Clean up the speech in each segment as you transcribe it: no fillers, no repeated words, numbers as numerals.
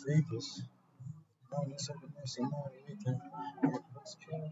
Vegas. Morning, something nice and long weekend. Let's go.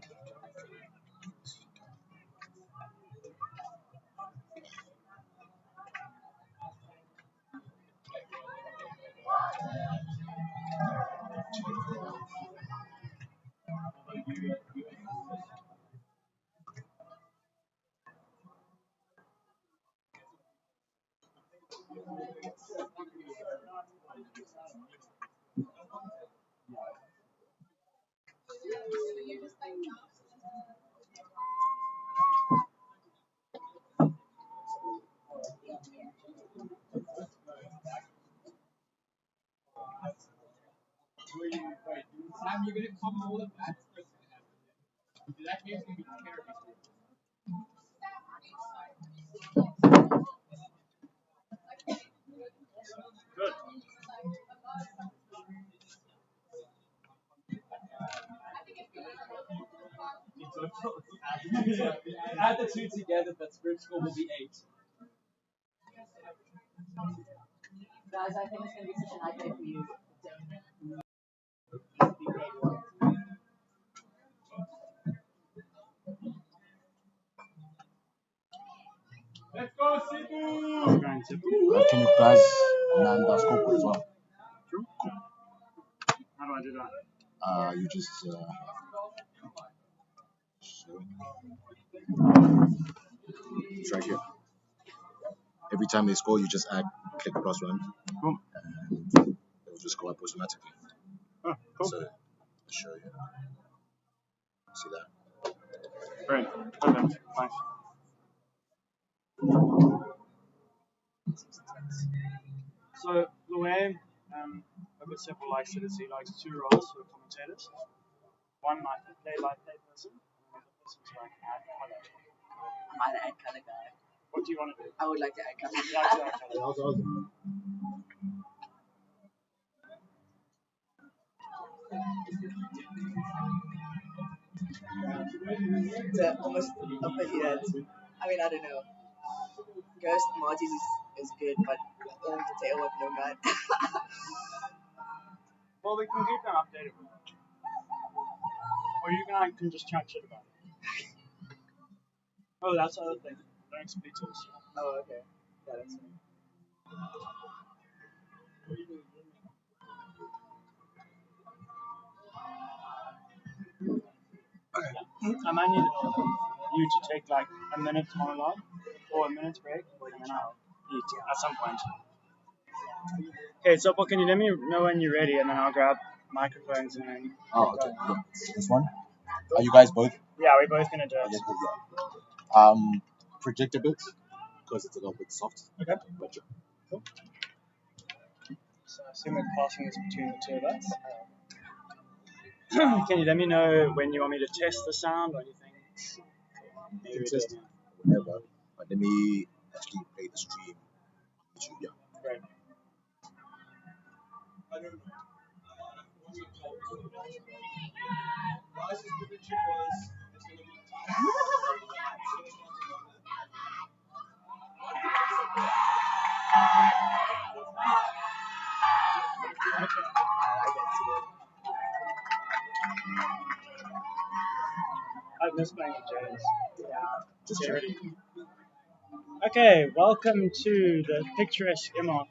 Add the two together, that's group score will be 8. Guys, I think it's going to be such a nice day for you. Let's go, Sibu! Can you guys land that scoreboard as well? Sure. How do I do that? You just it's right here. Every time they score, you just click +1, Cool. and it will just go up automatically. Oh, cool. So I'll show you. See that? Great. Perfect. Nice. So the way Several likes it is he likes 2 roles for commentators. One like a play-by-play person, and the other person's like add color. I'm either add color guy. What do you want to do? I would like to add color. You'd like to add color. It's almost opposite. I mean, I don't know. Ghost Marty's is good, but all the tail with no gun. Well, we can keep them updated. Or you can just chat shit about it. Oh, that's the other thing. Don't split us. Oh, okay. Yeah, that's fine. I might need you to take like a minute monologue or a minute's break and then I'll eat at some point. Okay, so can you let me know when you're ready and then I'll grab microphones and then. Oh, okay. Yeah. This one? Are you guys both? Yeah, we're both gonna do it. Project a bit because it's a little bit soft. Okay. But yeah. Cool. So I assume we're passing this between the two of us. Can you let me know when you want me to test the sound or anything? You can test whenever. But let me actually play the stream on YouTube. Yeah. Great. I've missed playing with James. Yeah. Just Get check. ready. Okay, welcome to the picturesque Imhoff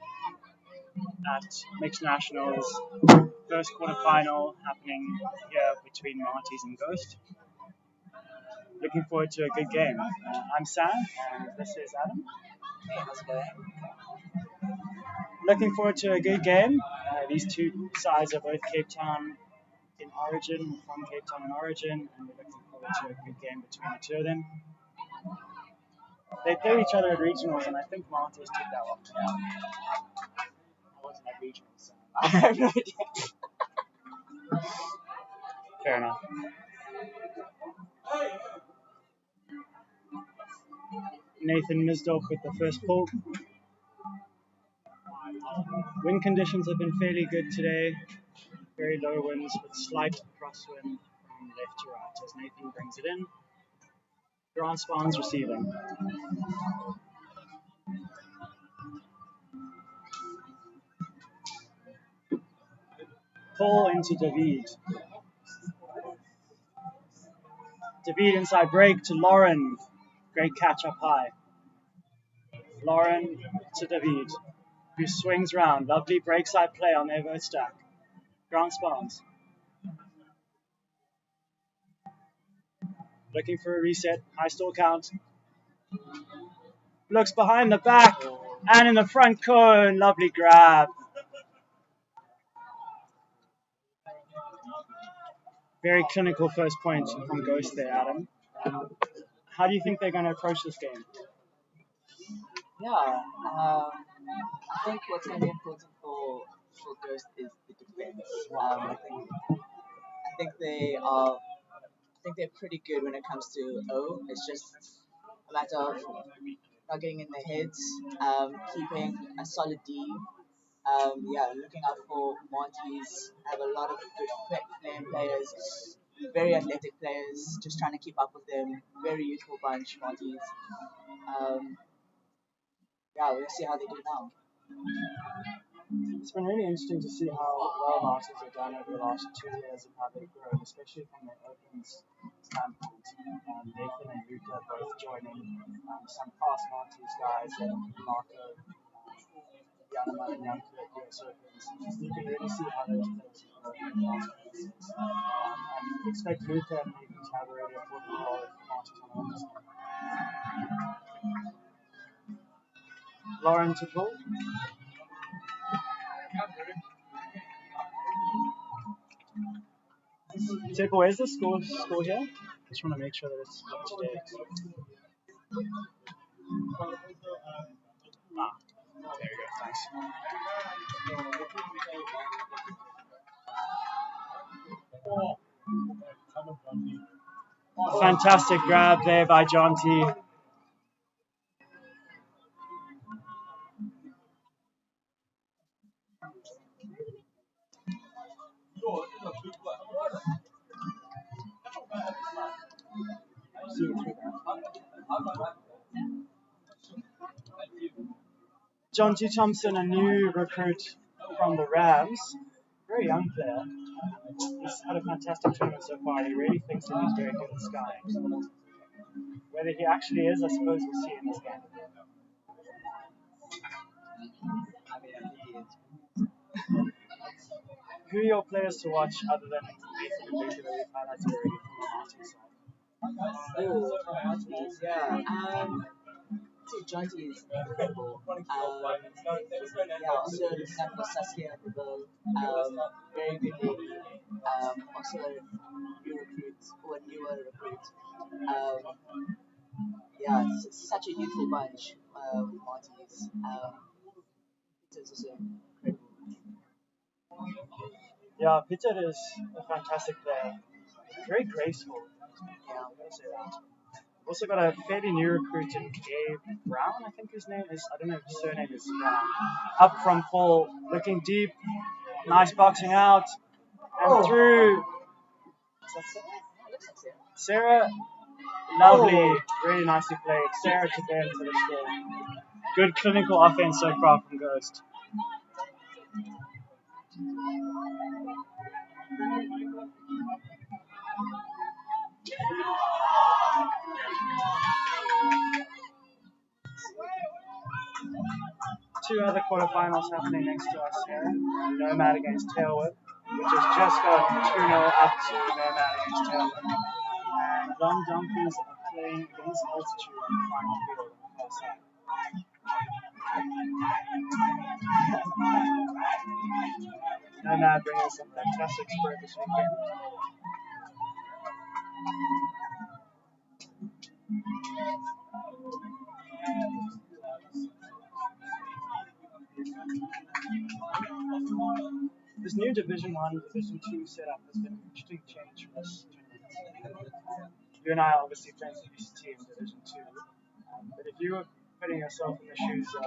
at Mixed Nationals. First quarterfinal happening here between Marty's and Ghost. Looking forward to a good game. I'm Sam, and this is Adam. Hey, how's it going? Looking forward to a good game. These two sides are both Cape Town in origin, from Cape Town in origin, and we're looking forward to a good game between the two of them. They play each other at regionals, and I think Marty's took that one. Yeah. I wasn't at regionals, so I have no idea. fair enough. Nathan Misdorf with the first pull. Wind conditions have been fairly good today. Very low winds with slight crosswind from left to right as Nathan brings it in. Grant Spawn's receiving. Pull into David. David inside break to Lauren. Great catch up high. Lauren to David, who swings round. Lovely breakside play on their vert stack. Grant Spawns. Looking for a reset. High stall count. Looks behind the back and in the front cone. Lovely grab. Very clinical first point from Ghost there, Adam. How do you think they're going to approach this game? Yeah, I think what's going to be important for Ghost is the defense. I think think they are. I think they're pretty good when it comes to O. It's just a matter of not getting in their heads, keeping a solid D. Yeah, looking out for Monty's. Have a lot of good playing players, very athletic players. Just trying to keep up with them. Very youthful bunch, Monty's. Um, yeah, we'll see how they do now. It's been really interesting to see how well Martins have done over the last 2 years and how they've grown, especially from their opens standpoint. Nathan and Luca both joining some past Martins guys and Marco, Yanama and Yanko at US Opens. You can really see how those players have grown in the last few years. And expect Luca and Nathan to have a really important role at Martins on the side. Lauren to pull. Tip, where's the score here? Just want to make sure that it's up to date. There you go, thanks. Fantastic grab there by John T. John T. Thompson, a new recruit from the Rams, very young player. He's had a fantastic tournament so far. He really thinks that he's very good at skying. Whether he actually is, I suppose we'll see in this game. Who are your players to watch other than Nathan and Luca that we've highlighted already from the Martin side? John T is incredible. Yeah, also looking at for Saskia at the goal. Very good lady. Also a new recruit, or a newer recruit. Yeah, it's such a youthful bunch with Marty's. It's also incredible. Yeah, Peter is a fantastic player. Very graceful. Yeah, I'm going to say that. We've also got a fairly new recruit in Gabe Brown, I think his name is. I don't know if his surname is Brown. Up from Paul, looking deep. Nice boxing out. And through. Sarah, lovely. Really nicely played. Sarah to Ben for the score. Good clinical offense so far from Ghost. Two other quarterfinals happening next to us here. Nomad against Tailwood, which has just got 2-0 up to Nomad against Tailwood. And Long Donkeys are playing against Altitude on the final field on the first side. Nomad bringing some fantastic spirit this weekend. This new Division 1, Division 2 setup has been an interesting change for us. You and I are obviously playing the UCT in Division 2, but if you were putting yourself in the shoes of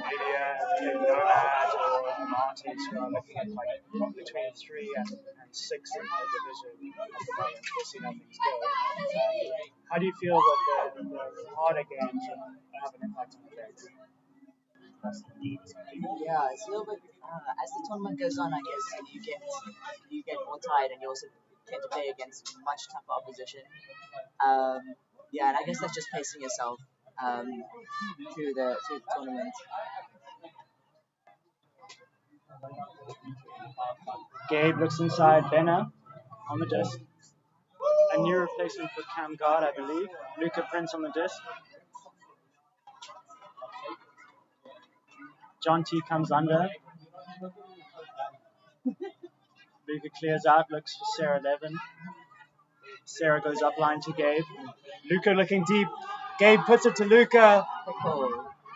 maybe a Nomad or Martins who are looking at like between 3 and 6 in the division at the moment, we'll see how things go. How do you feel that the harder games have an impact on the games? Yeah, it's a little bit. As the tournament goes on, I guess you get more tired, and you also tend to play against much tougher opposition. Yeah, and I guess that's just pacing yourself through the tournament. Gabe looks inside Benna on the disc. A new replacement for Cam Guard, I believe. Luca Prince on the disc. John T comes under. Luca clears out, looks for Sarah 11. Sarah goes up line to Gabe. Luca looking deep. Gabe puts it to Luca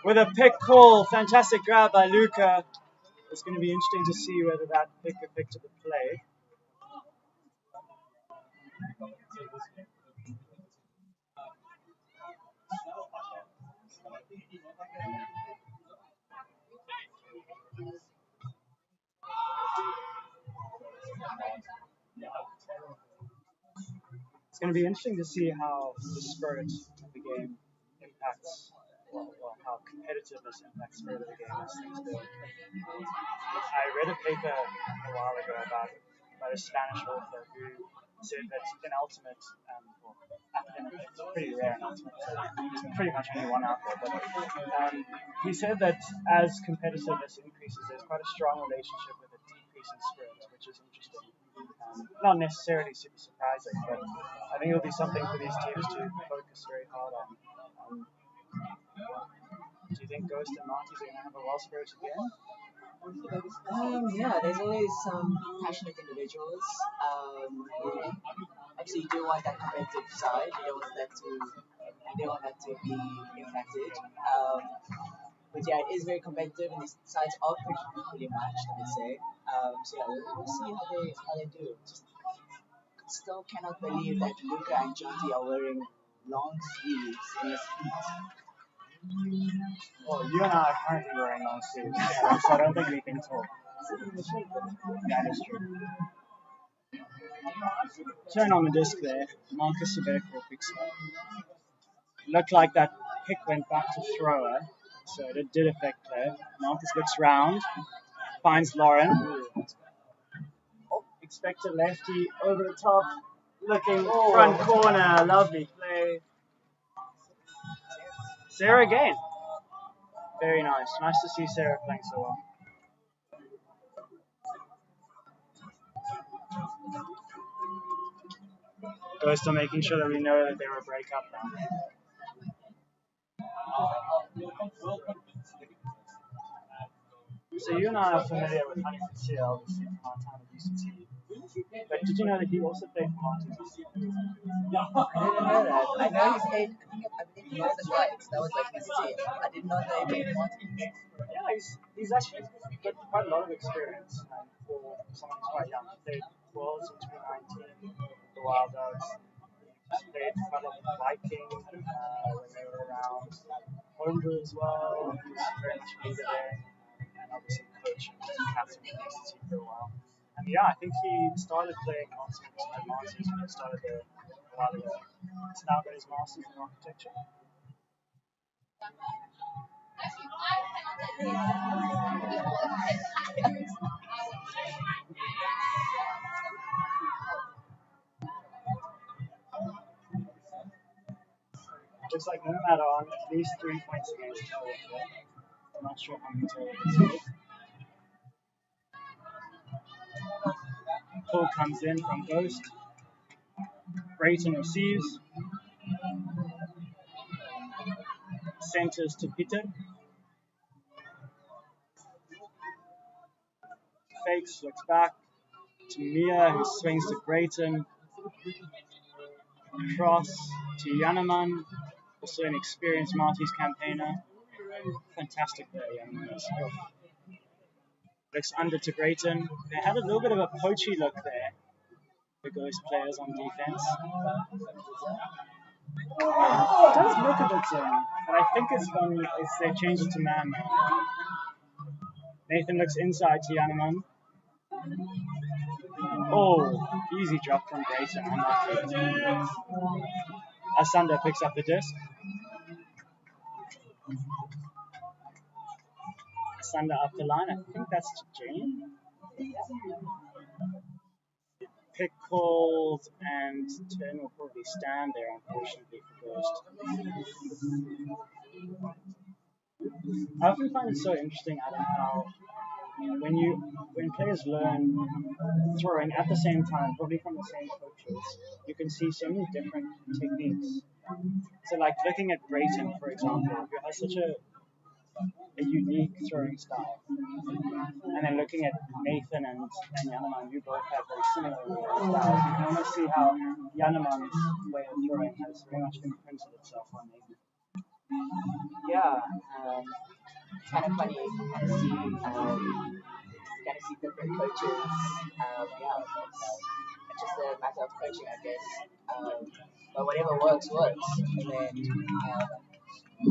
with a pick call. Fantastic grab by Luca. It's going to be interesting to see whether that pick affected the play. It's going to be interesting to see how the spirit of the game impacts, how competitiveness impacts spirit of the game as things go. I read a paper a while ago about a Spanish author who said that in Ultimate, academic, it's pretty rare in Ultimate, so there's pretty much only one out there, but he said that as competitiveness increases, there's quite a strong relationship with a decrease in spirit, which is interesting. Not necessarily super surprising, but I think it'll be something for these teams to focus very hard on. Do you think Ghost and Marty's are going to have a well spirited game? Yeah, there's always some passionate individuals. Obviously, you do want that competitive side. You don't want that to be impacted. But yeah, it is very competitive, and the sides are pretty matched, I would say. So yeah, we'll see how they do. Just still cannot believe that Luca and JT are wearing long sleeves in this heat. Well, you and I are currently wearing long sleeves, so I don't think we can talk. That is true. Turn on the disc there. Marcus Sabeco picks up. Looked like that pick went back to thrower, so it did affect play. Marcus looks round, finds Lauren. Expected lefty over the top, looking front corner. Lovely play. Sarah again. Very nice. Nice to see Sarah playing so well. Ghost are making sure that we know that they were a breakup now. So you and I are familiar with Honey Fitzgerald, obviously, from our time at UCT. But did you know that he also played for Martins? I didn't know that. I know he played, I believe Northern Lights. That was like his team. I did not know he played Martins. Yeah, he's actually got quite a lot of experience for someone who's quite young. He played Worlds in 2019, the Wild Dogs. He played quite a lot with Viking when they were around. Homebrew as well. He was very much a leader there. And obviously coach and captain of the UCT for a while. And yeah, I think he started playing Ultimate at Masters when he started there a while ago. He's now got his Masters in Architecture. Looks like Nomad on at least 3 points against Total. I'm not sure how many Total is. Pull comes in from Ghost. Brayton receives. Centers to Peter. Fakes, looks back to Mia, who swings to Brayton. Cross to Yanaman, also an experienced Maltese campaigner. Fantastic there, Yanaman. Looks under to Brayton. They had a little bit of a poachy look there, the Ghost players on defense. It does look a bit zone, but I think they changed it to man now. Nathan looks inside to Yanaman. Oh, easy drop from Brayton. Asanda picks up the disc. Asanda up the line. I think that's Jane. Pick called and turn will probably stand there, unfortunately, for Ghost. I often find it so interesting, Adam, how when players learn throwing at the same time, probably from the same coaches, you can see so many different techniques. So like looking at Brayton, for example, who has such a unique throwing style, and then looking at Nathan and Yanaman, who both have very similar throwing styles, you can almost see how Yanaman's way of throwing has very much imprinted itself on Nathan. Yeah, it's kind of funny to kind of see different coaches. Yeah, it's just a matter of coaching, I guess. But whatever works, works. And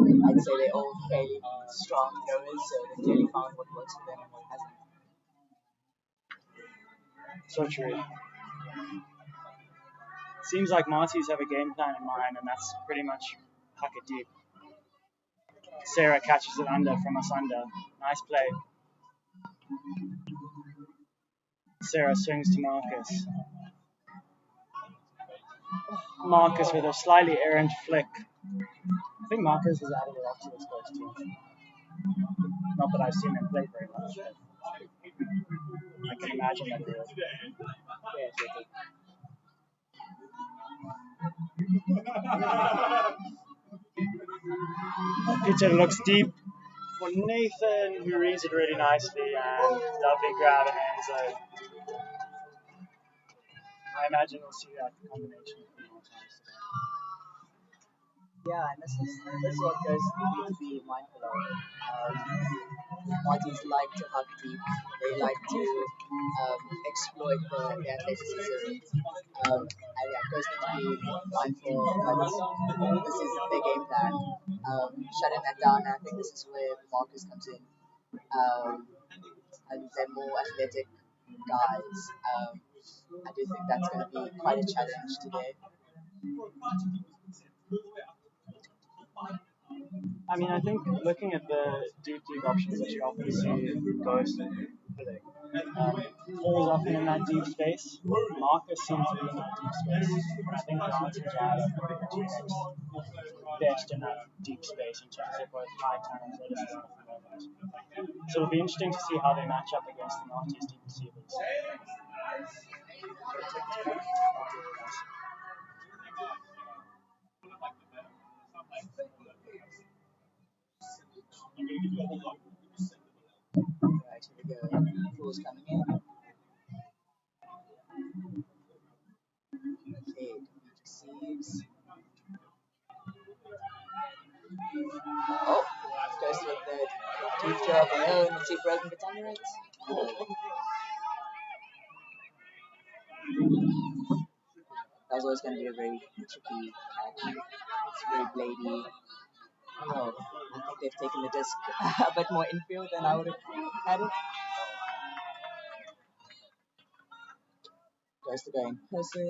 then I'd say they're all fairly strong throwers, so they've clearly found what works for them and what hasn't. So true. Seems like Marty's have a game plan in mind, and that's pretty much huck it deep. Sarah catches it under from us under. Nice play. Sarah swings to Marcus. Marcus with a slightly errant flick. I think Marcus has added a lot to this first team. Not that I've seen him play very much, but I can imagine that he will. Yeah, sure. Pitcher looks deep for Nathan, who reads it really nicely, and lovely grab in the end zone. I imagine we'll see that combination a few more times today. Yeah, and this is what goes need to be mindful of. Marties like to hug deep. They like to exploit the athleticism. And yeah, goes need to be mindful. But this is their game plan. Shutting that down. And I think this is where Marcus comes in. And they're more athletic guys. I do think that's going to be quite a challenge today. I mean, I think looking at the deep options that you often see Ghost falls often in that deep space. Marcus seems to be in that deep space. I think Grant and Jazz are best in that deep space in terms of both high time and athleticism. So it'll be interesting to see how they match up against the Marty's deep receivers. Right, here we go. Fools coming in. Okay, receives. Oh, goes with the deep throw of their own. Let's see if Brogan gets under it. Oh. That was always going to be a very tricky catch. It's very bladey. Oh, I think they've taken the disc a bit more infield than I would have had it. Goes to go in person.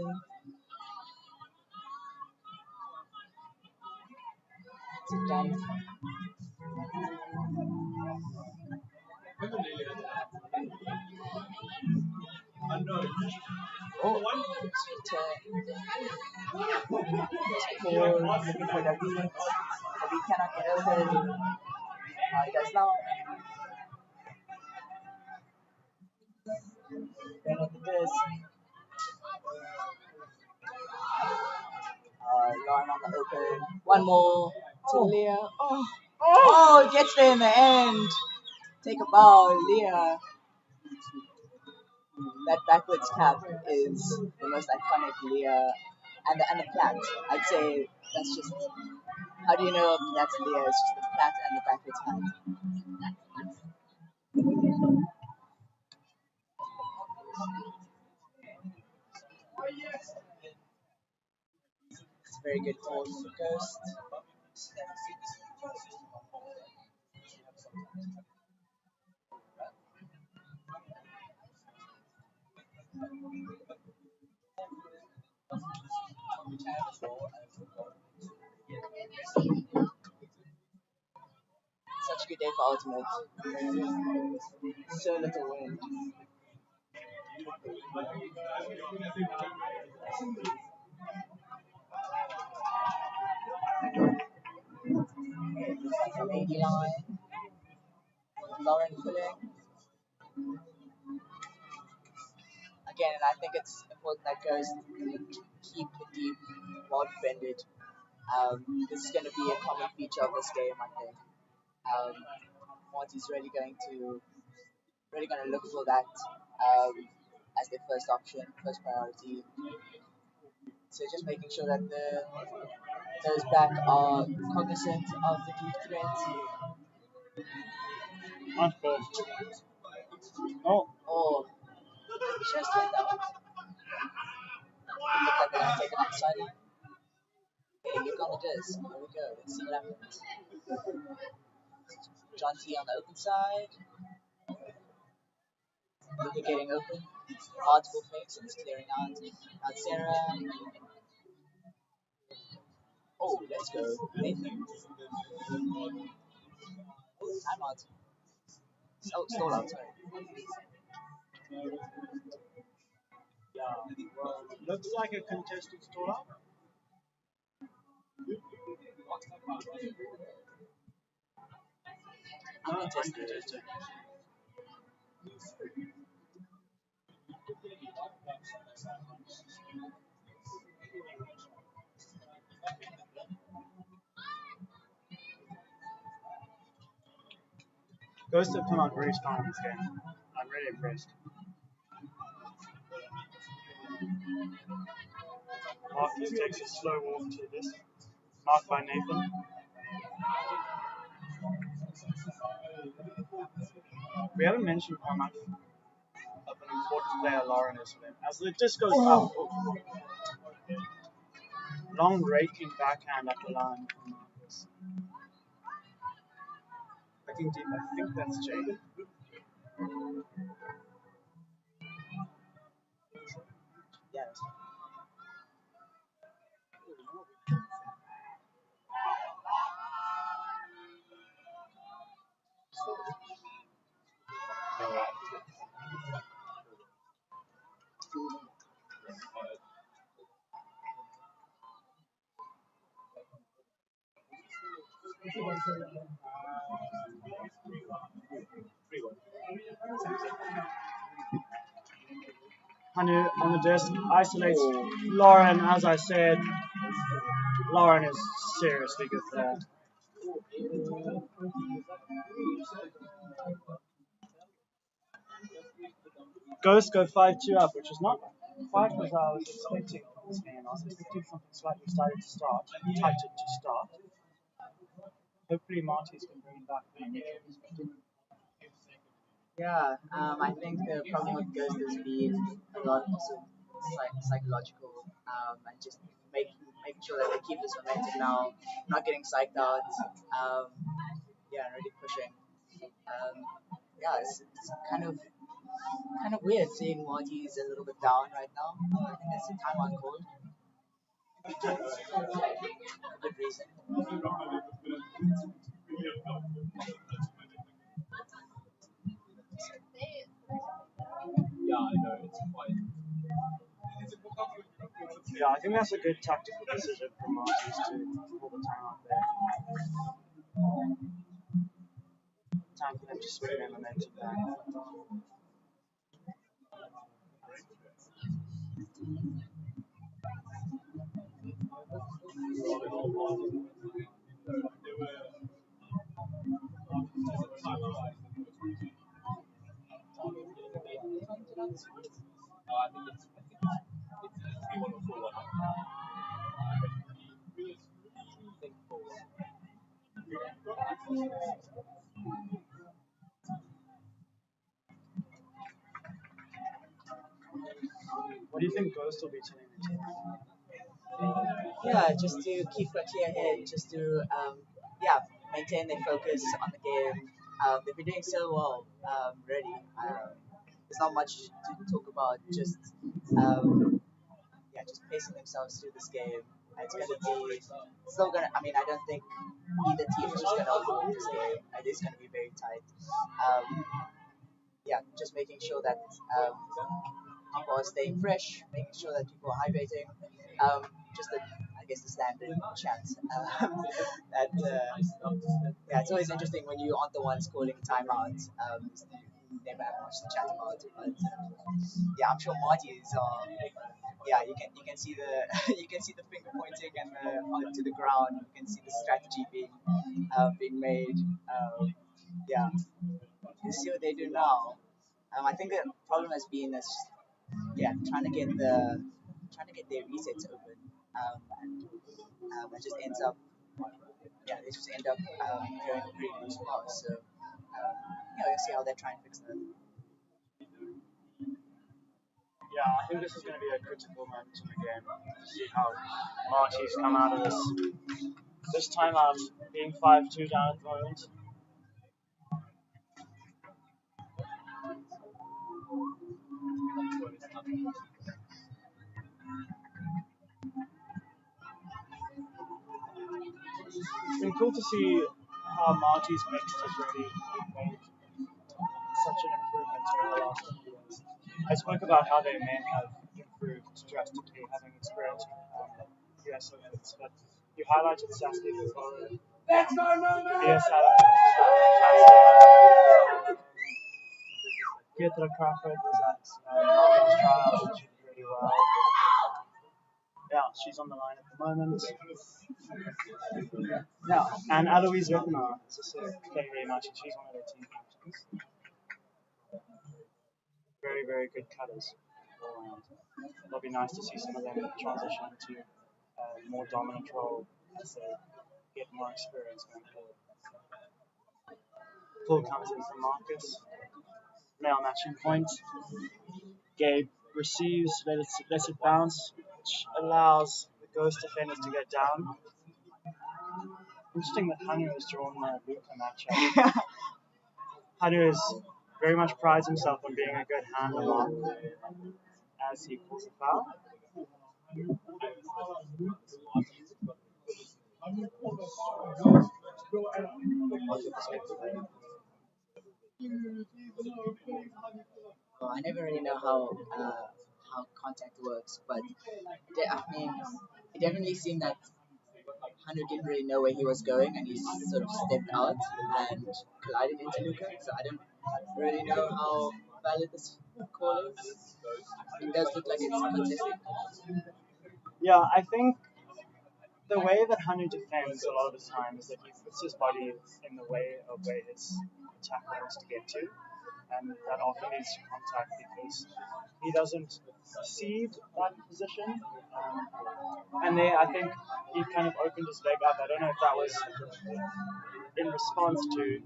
Sit down. Oh, looking for David. David cannot get open. He does now. Then with the disc. Lauren on the open. One more to Leah. Oh, it gets there in the end. Take a bow, Leah. That backwards cap is the most iconic Leah, and the plat. I'd say that's just, how do you know that's Leah? It's just the plat and the backwards cap. It's a very good call from the Ghost. Such a good day for Ultimate. So little wind. From 80 line. Lauren pulling. Again, and I think it's important that Ghost keep the deep well defended. This is going to be a common feature of this game, I think. Monty's really going to look for that as their first option, first priority. So just making sure that those back are cognizant of the deep threat. Oh, just went out. gonna take another sideline. Okay, look on the disc. Here we go. Let's see what happens. John T on the open side. Luca getting open. Multiple fakes and it's clearing out. Now Sarah. Oh, let's go. Nathan. Oh, timeout. Oh, stall out, sorry. Yeah, well, looks like a contested stall out. Uncontested. Ghost have come out very strong in this game. I'm really impressed. Mark just takes a slow walk to this. Marked by Nathan. We haven't mentioned how much of an important player Lauren is for them. As the disc goes up, long raking backhand up the line from Marcus. Looking deep, I think that's Jade. Yes. Hanu on the disc isolates Lauren. As I said, Lauren is seriously good there. Ghosts go 5-2 up, which is not quite what I was expecting from this game. I was expecting something slightly tighter to start. Hopefully Marty's can bring it back from a neutral perspective. Yeah, I think the problem with Ghost has been a lot also psychological, and just making sure that they keep this momentum now, not getting psyched out, yeah, and really pushing. Yeah, it's kind of weird seeing Marty's a little bit down right now. I think that's a timeout call. A good reason. Yeah, I think that's a good tactical decision from Marty's to pull the time out there. Time for them to swing their momentum back. What do you think Ghost will be telling the team? Yeah, just to keep a clear head, just to yeah, maintain their focus on the game. They've been doing so well, really. There's not much to talk about. Just yeah, just pacing themselves through this game. It's gonna be still gonna. I mean, I don't think either team is just gonna win this game. It is gonna be very tight. Yeah, just making sure that people are staying fresh, making sure that people are hydrating. Just the, I guess the standard chat. That yeah, it's always interesting when you aren't the ones calling timeout. You never have much to chat about. But yeah, I'm sure Marty is. Yeah, you can see the you can see the finger pointing and onto the ground. You can see the strategy being made. Yeah, you see what they do now. I think the problem has been is yeah trying to get their resets open, and it just ends up yeah they just end up hearing a pretty loose pass. So you know, you'll see how they try and fix that. Yeah, I think this is going to be a critical moment in the game to see how Marty's come out of this. This timeout being 5-2 down at the moment. It's been cool to see how Marty's mixed has really made such an improvement over the last few years. I spoke about how their men have improved drastically, having experienced US Opens, but you highlighted Saskia before. Yes, Pietra Crawford was at Melbourne's trial, and she did really well. Yeah, she's on the line at the moment. Yeah, and Aloise Rittenau is also playing really much, and she's one of their team captains. Very, very good cutters all around. It'll be nice to see some of them transition into a more dominant role as they get more experience going forward. Pull comes in from Marcus. Male matching point. Gabe receives, lets it bounce, which allows the ghost defenders to get down. Interesting that Hanu has drawn the Luca matchup. Hanu very much prides himself on being a good handler mark as he calls a foul. Well, I never really know how contact works, but I mean, it definitely seemed that Hanu didn't really know where he was going, and he sort of stepped out and collided into Luca. So I don't really know how valid this call is. It does look like it's contested. Yeah, I think the way that Hanu defends a lot of the time is that he puts his body in the way of where his attacker wants to get to, and that often leads to contact because he doesn't cede that position. And there, I think he kind of opened his leg up. I don't know if that was in response to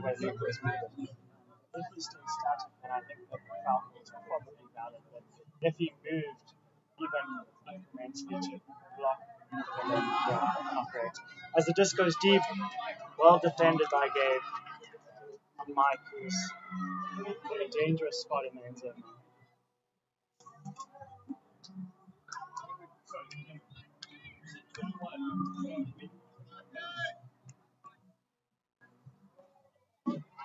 where Luke was moving. If he stayed static, then I think that the foul calls are probably valid. But if he moved even incrementally to block, then yeah, not great. As the disc goes deep, well defended by Gabe on Mike, who's in a dangerous spot in the end zone.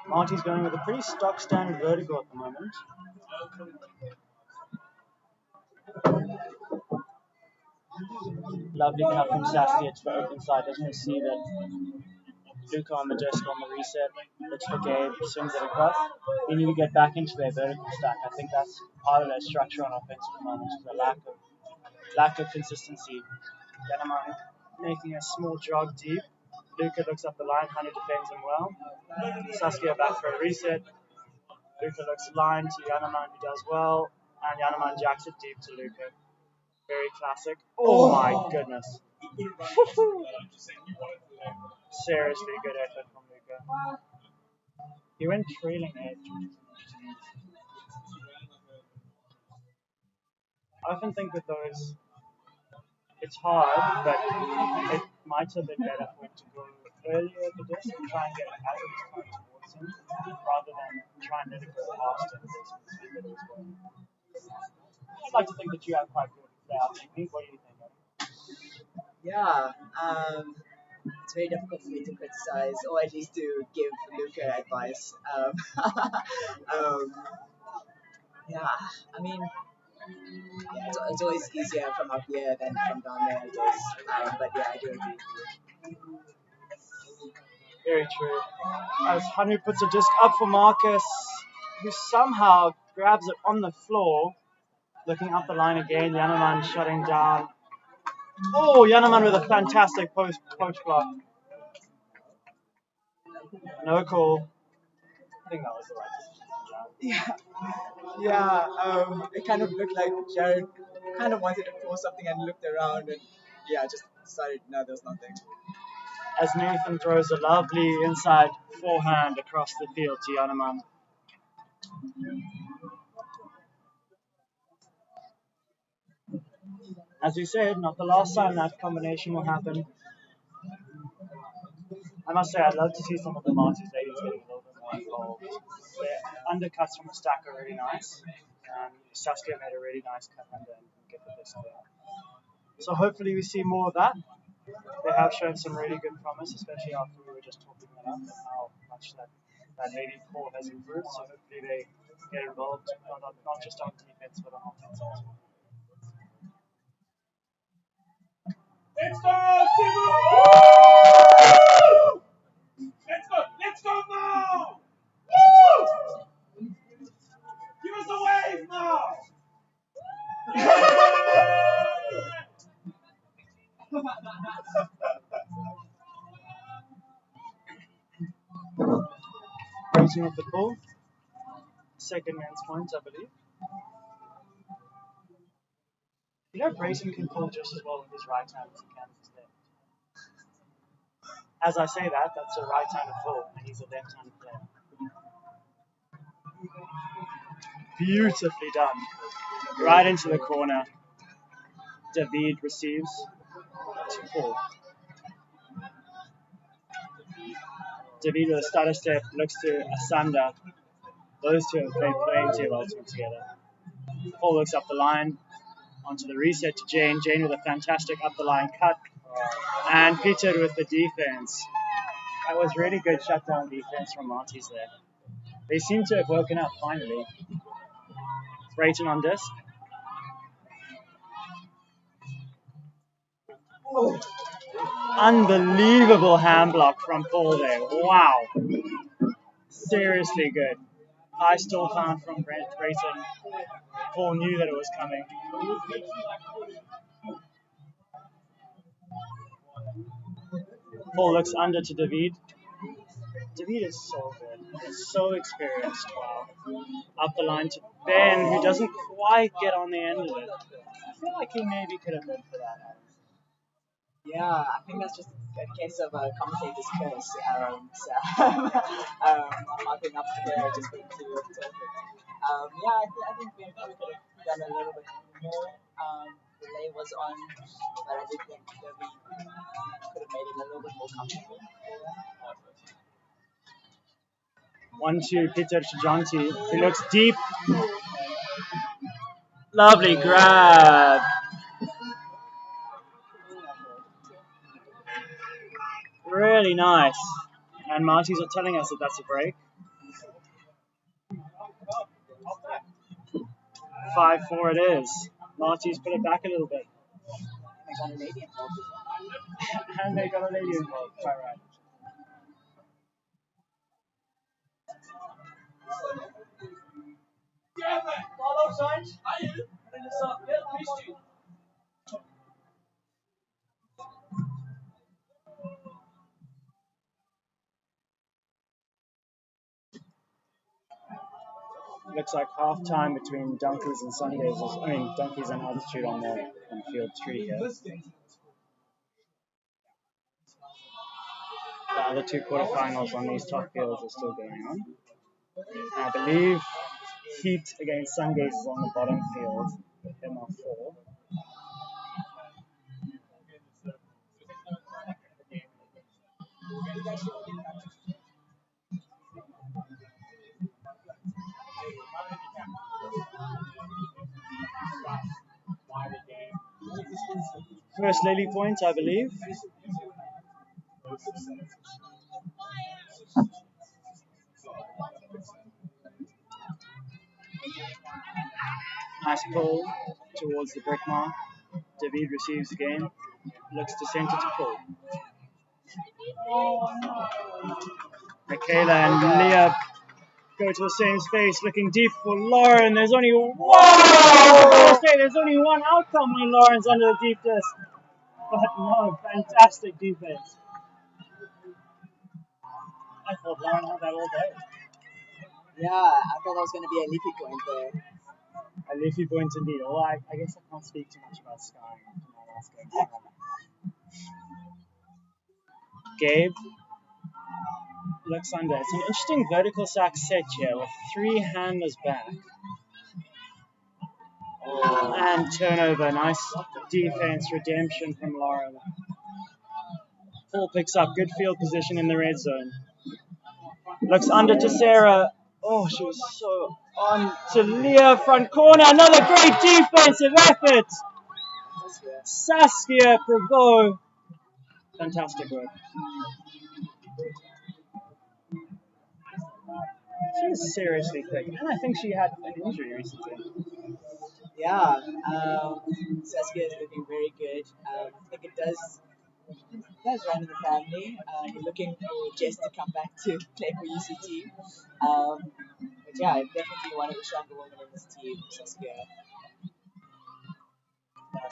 Marty's going with a pretty stock standard vertical at the moment. Lovely cut from Saskia to the open side. Doesn't really see that Luca on the disc on the reset. Looks for Gabe, swings it across. They need to get back into their vertical stack. I think that's part of their structure on offense at the moment, is the lack of consistency. Yanamai making a small jog deep. Luca looks up the line, Hanu defends him well. Saskia back for a reset. Luca looks line to Yanaman, who does well, and Yanaman jacks it deep to Luca. Very classic. Oh my goodness. Seriously good effort from Luca. He went trailing edge. I often think with those, it's hard, but it might have been better for him to go earlier at the disc and try and get as it was coming towards him, rather than try and let it go past him at the speed that it was going. I'd like to think that you have quite good layout technique. What do you think? Yeah, it's very difficult for me to criticize, or at least to give Luca advice. Yeah, I mean, it's always easier from up here than from down there, I guess. But yeah, I do agree with you. Very true. As Hanu puts a disc up for Marcus, who somehow grabs it on the floor. Looking up the line again, Yanaman shutting down. Oh, Yanaman with a fantastic post block. No call. I think that was the right decision. Yeah. It kind of looked like Jared kind of wanted to throw something and looked around and just decided no, there's nothing. As Nathan throws a lovely inside forehand across the field to Yanaman. As we said, not the last time that combination will happen. I must say, I'd love to see some of the Marty's ladies getting a little bit more involved. Their undercuts from the stack are really nice. Saskia made a really nice cut under and get the disc there. So hopefully we see more of that. They have shown some really good promise, especially after we were just talking that up and how much that lady core has improved. So hopefully they get involved, not just on defense, but on offense as well. Let's go, Simu! Let's go now! Woo! Give us a wave now! Racing with the ball. Second man's point, I believe. You know, Brayson can pull just as well with his right hand as he can with his left. As I say that, that's a right-handed pull, and he's a left-handed player. Beautifully done. Right into the corner. David receives to pull. David with a stutter step looks to Asanda. Those two have played plenty of ultimate together. Paul looks up the line, onto the reset to Jane. Jane with a fantastic up the line cut. And Peter with the defense. That was really good shutdown defense from Marty's there. They seem to have woken up finally. Brayton on disc. Unbelievable hand block from Paul there. Wow. Seriously good. High stall count from Brayton. Paul knew that it was coming. Paul looks under to David. David is so good. He's so experienced. Wow. Up the line to Ben, who doesn't quite get on the end of it. I feel like he maybe could have been for that. Yeah, I think that's just a case of a commentator's curse. Marking up to there just being too perfect. I think we could have done a little bit more. Delay was on, but I did think that we could have made it a little bit more comfortable. 1-2, Peter to Jonty. He looks deep. Lovely grab. Really nice. And Marty's are telling us that that's a break. 5-4 it is. Marty's put it back a little bit. And they got a lady involved. Quite right. Follow signs. Are you? Looks like half time between Donkeys and Sundays. Donkeys and Altitude on field 3 here. The other two quarterfinals on these top fields are still going on. I believe Heat against Sundays is on the bottom field with them on 4. First Lily point, I believe. Nice pull towards the brick mark. David receives again. Looks to center to pull. Michaela and Leah go to the same space, looking deep for Lauren. There's only one outcome when Lauren's under the deep disc. But no, fantastic defense. I thought Lauren had that all day. Yeah, I thought that was going to be a leafy point there. A leafy point indeed. Well, I guess I can't speak too much about Sky after my last game. Gabe looks under. It's an interesting vertical sack set here with 3 handlers back. And turnover. Nice defense, redemption from Lauren. Paul picks up good field position in the red zone. Looks under to Sarah. Oh, she was so on to Leah, front corner. Another great defensive effort. Saskia Prevost. Fantastic work. She was seriously quick, and I think she had an injury recently. Yeah, Saskia is looking very good. I think it does run in the family. We're looking for Jess to come back to play for UCT. But yeah, definitely one of the stronger women in this team, Saskia.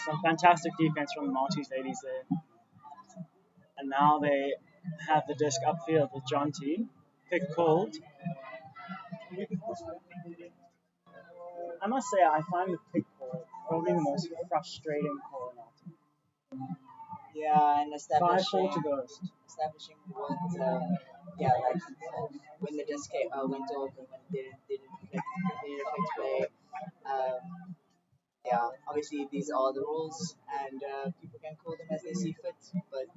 Some fantastic defense from the Maltese ladies there. And now they have the disc upfield with John T. Pick called. I must say, I find the pick call probably the most frustrating call in our team. Yeah, and establishing 5-4 to Ghost. Establishing what, like when the disc went off and when it didn't affect play. Obviously these are the rules, and people can call them as they see fit. But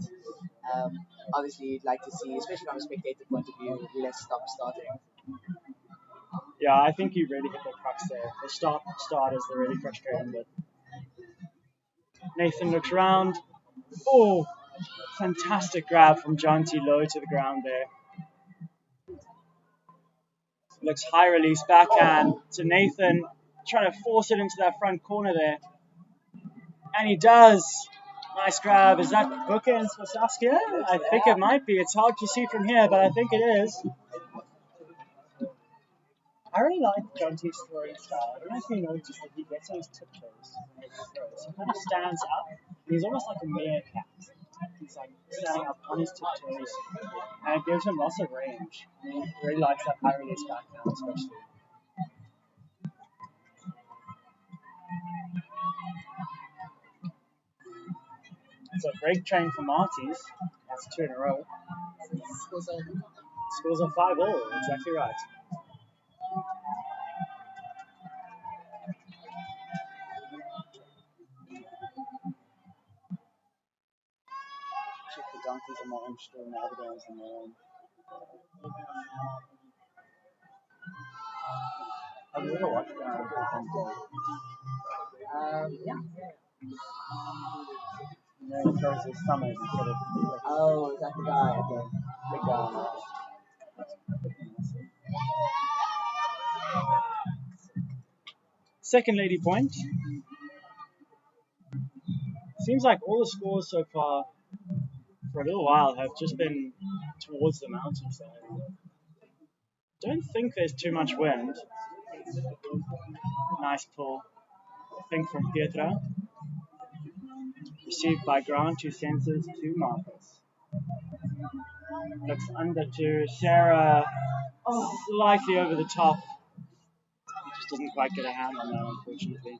obviously, you'd like to see, especially from a spectator point of view, less starting. Yeah, I think you really hit the crux there. The start is the really frustrating bit. Nathan looks around. Oh, fantastic grab from John T. Low to the ground there. Looks high release backhand to Nathan, trying to force it into that front corner there. And he does. Nice grab. Is that bookends for Saskia? I think it might be. It's hard to see from here, but I think it is. I really like John T's throwing style. I don't know if you noticed that he gets on his tiptoes when he throws. He kind of stands up, and he's almost like a meerkat. He's like standing up on his tiptoes, and it gives him lots of range. He really likes that high release backhand, especially. It's a break train for Marty's. That's 2 in a row. Scores on 5-all. Exactly right. Check the donkeys are more interested in the other games than their own. Have you ever watched them on play? Yeah. And then he throws his stomach instead of. Oh, is that the guy? Okay. Big guy. Second lady point. Seems like all the scores so far for a little while have just been towards the mountainside. Don't think there's too much wind. Nice pull. I think from Pietra. Received by Grant, who centers to Marcus. Looks under to Sarah. Slightly over the top. Just doesn't quite get a hand on that, unfortunately.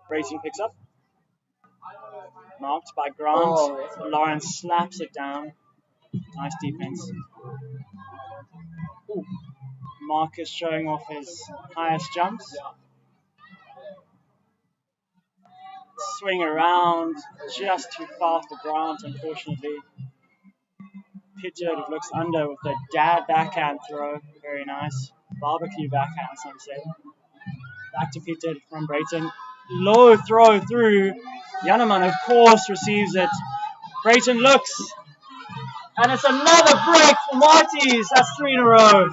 Racing picks up. Marked by Grant. Lawrence slaps it down. Nice defense. Ooh. Marcus showing off his highest jumps. Swing around. Just too far for Grant, unfortunately. Pidgeot looks under with a dad backhand throw. Very nice. Barbecue backhand, some say. Back to Pidgeot from Brayton. Low throw through. Yanneman, of course, receives it. Brayton looks. And it's another break for Marty's. That's 3 in a row.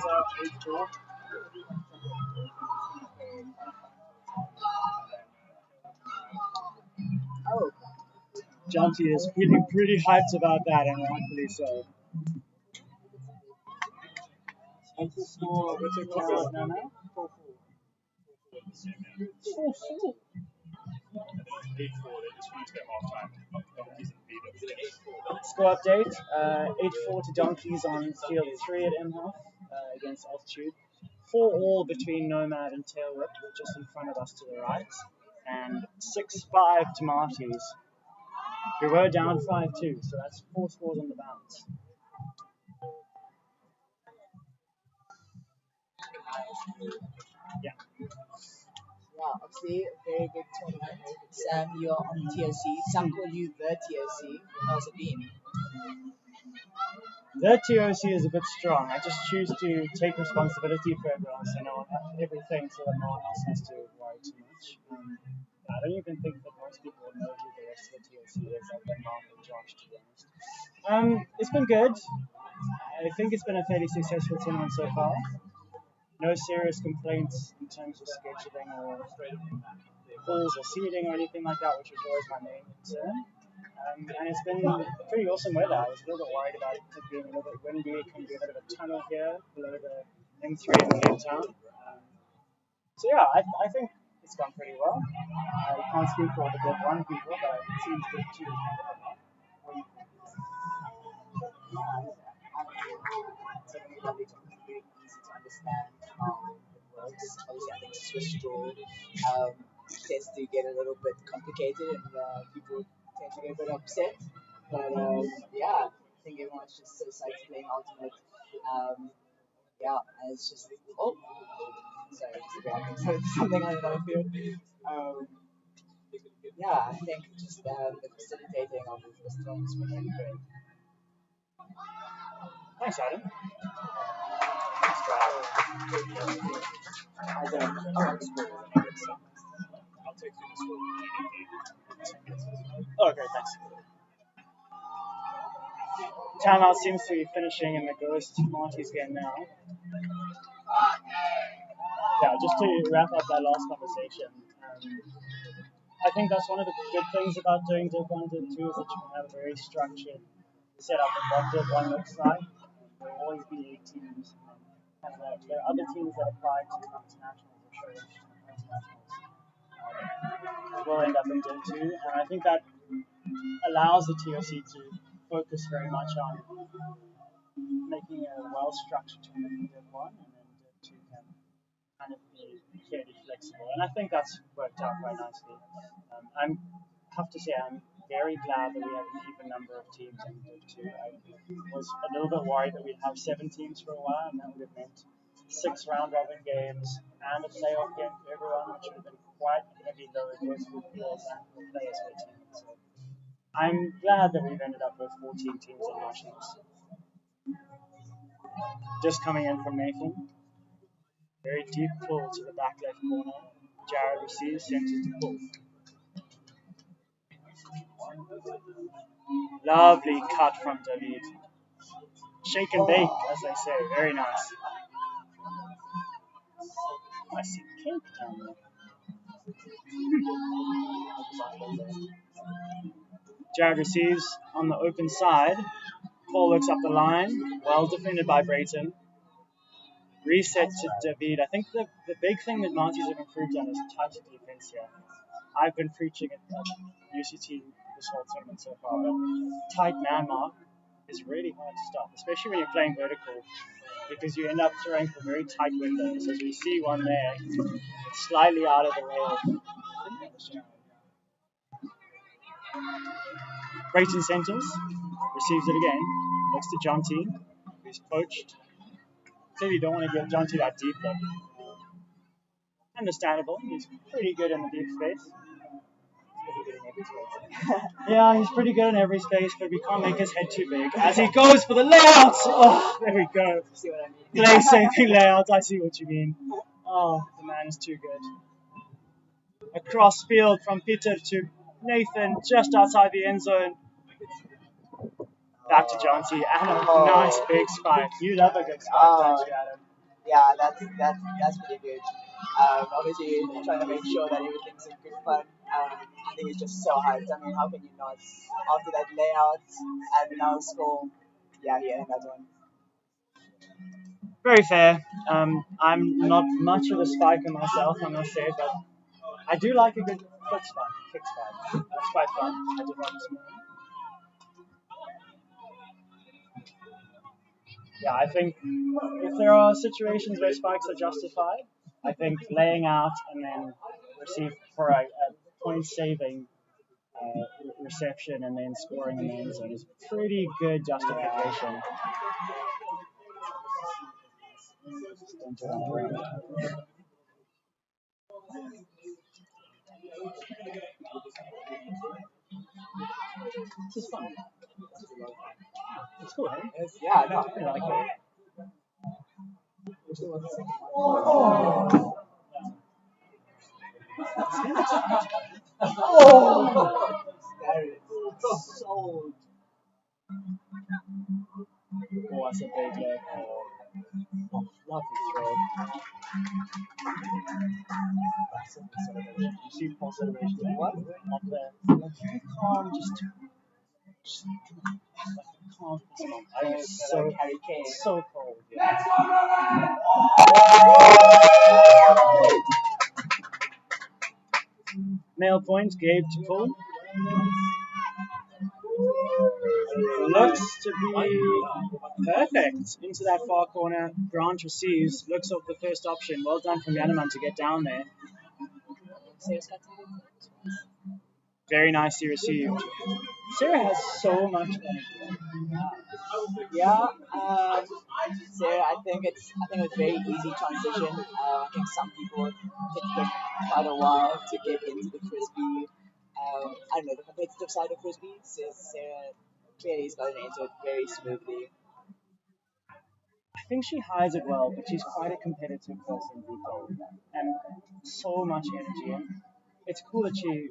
Oh. Jonty is feeling pretty hyped about that, and rightfully so. What's the score? What's the score now? 4-4. 4-4. 8-4, they just finished at half-time. Donkeys and Beaver. Score update, 8-4 to Donkeys on field 3 at Imhoff against Altitude. 4-all between Nomad and Tailwhip, just in front of us to the right. And 6-5 to Marty's. We were down 5-2, so that's 4 scores on the bounce. Yeah. Yeah, obviously, a very big tournament. Sam, you're on TOC. Some call you the TOC. How's it been? The TOC is a bit strong. I just choose to take responsibility for everyone, so everything, so that no one else has to worry too much. I don't even think that most people know who the rest of the TOC is, other than Mark and Josh, to be honest. It's been good. I think it's been a fairly successful tournament so far. No serious complaints in terms of scheduling or pools or seeding or anything like that, which was always my main concern. And it's been pretty awesome weather. I was a little bit worried about it being a little bit windy. It can be a bit of a tunnel here below the M3 in the town. So yeah, I think it's gone pretty well. I can't speak for all the good one people, but it seems good too. It's a very lovely tournament, very easy to understand how it works. Obviously, I think Swiss draw tends to get a little bit complicated and people tend to get a bit upset. But yeah, I think everyone's just so psyched playing Ultimate. Yeah, and it's just, oh, sorry, just grabbing something on another field. Um, yeah, I think just the facilitating of this tournament has been really great. Thanks, Adam. I don't know. I'll take you to school. Oh, great, thanks. Timeout seems to be finishing in the Ghost Marty's game now. Yeah, just to wrap up that last conversation, I think that's one of the good things about doing Div 1 and Div 2 is that you can have a very structured setup of what Div 1 looks like. There will always be 8 teams, and there are other teams that apply to internationals or show internationals that will end up in Div 2, and I think that allows the TOC to focus very much on making a well-structured tournament in Div 1, and then Div 2 can kind of be fairly flexible. And I think that's worked out quite nicely. I have to say I'm very glad that we have an even number of teams in Div 2. I was a little bit worried that we'd have 7 teams for a while, and that would have meant 6 round-robin games and a playoff game for everyone, which would have been quite a heavy load both for players and for players per team. So I'm glad that we've ended up with 14 teams in nationals. Just coming in from Nathan. Very deep pull to the back left corner. Jared receives, centers to pull. Lovely cut from David. Shake and bake, as they say. Very nice. I see cake down there. Jared receives on the open side. Paul looks up the line. Well defended by Brayton. Reset to David. I think the big thing that Nazis have improved on is tighter defense here. I've been preaching it at UCT this whole tournament so far, but tight man mark is really hard to stop, especially when you're playing vertical, because you end up throwing for very tight windows. As we see one there, it's slightly out of the rail. Brayton centers, receives it again, looks to John T, who's poached. Clearly you don't want to get John T that deep though. Understandable, he's pretty good in the deep space. Yeah, he's pretty good in every space, but we can't make his head too big. As he goes for the layouts! Oh, there we go. See what I mean? Play saving layouts, I see what you mean. Oh, the man is too good. Across field from Peter to Nathan, just outside the end zone. Back to John T. And a nice big spike. You love a good spike, don't you, Adam? Yeah, that's pretty good. Obviously, trying to make sure that everything's in good fun. I think it's just so hyped. I mean, how can you not? After that layout and now score, yeah, he earned that one. Very fair. I'm not much of a spiker myself, I must say, but I do like a good kick spike. That's quite fun. I did one this morning. Yeah, I think if there are situations where spikes are justified, I think laying out and then receive for a point saving reception and then scoring in the end zone is pretty good justification. Don't do that. This is fun. It's cool, eh? Yeah, no. I like it. Oh, that is so. Oh, that's a big look. Oh, lovely throw. You see Paul celebration there? What? Up there. Like, very calm, just like calm. I think it's so, Harry Kane. so cold. Yeah. Male point, Gabe to pull. Looks to be perfect into that far corner. Grant receives, looks off the first option. Well done from Yanaman to get down there. Very nicely received. Sarah has so much energy. Yeah, Sarah, I think it's a very easy transition. I think some people it took quite a while to get into the frisbee. I don't know, the competitive side of frisbee. So Sarah clearly has gotten into it very smoothly. I think she hides it well, but she's quite a competitive person, people, and so much energy. And it's cool that she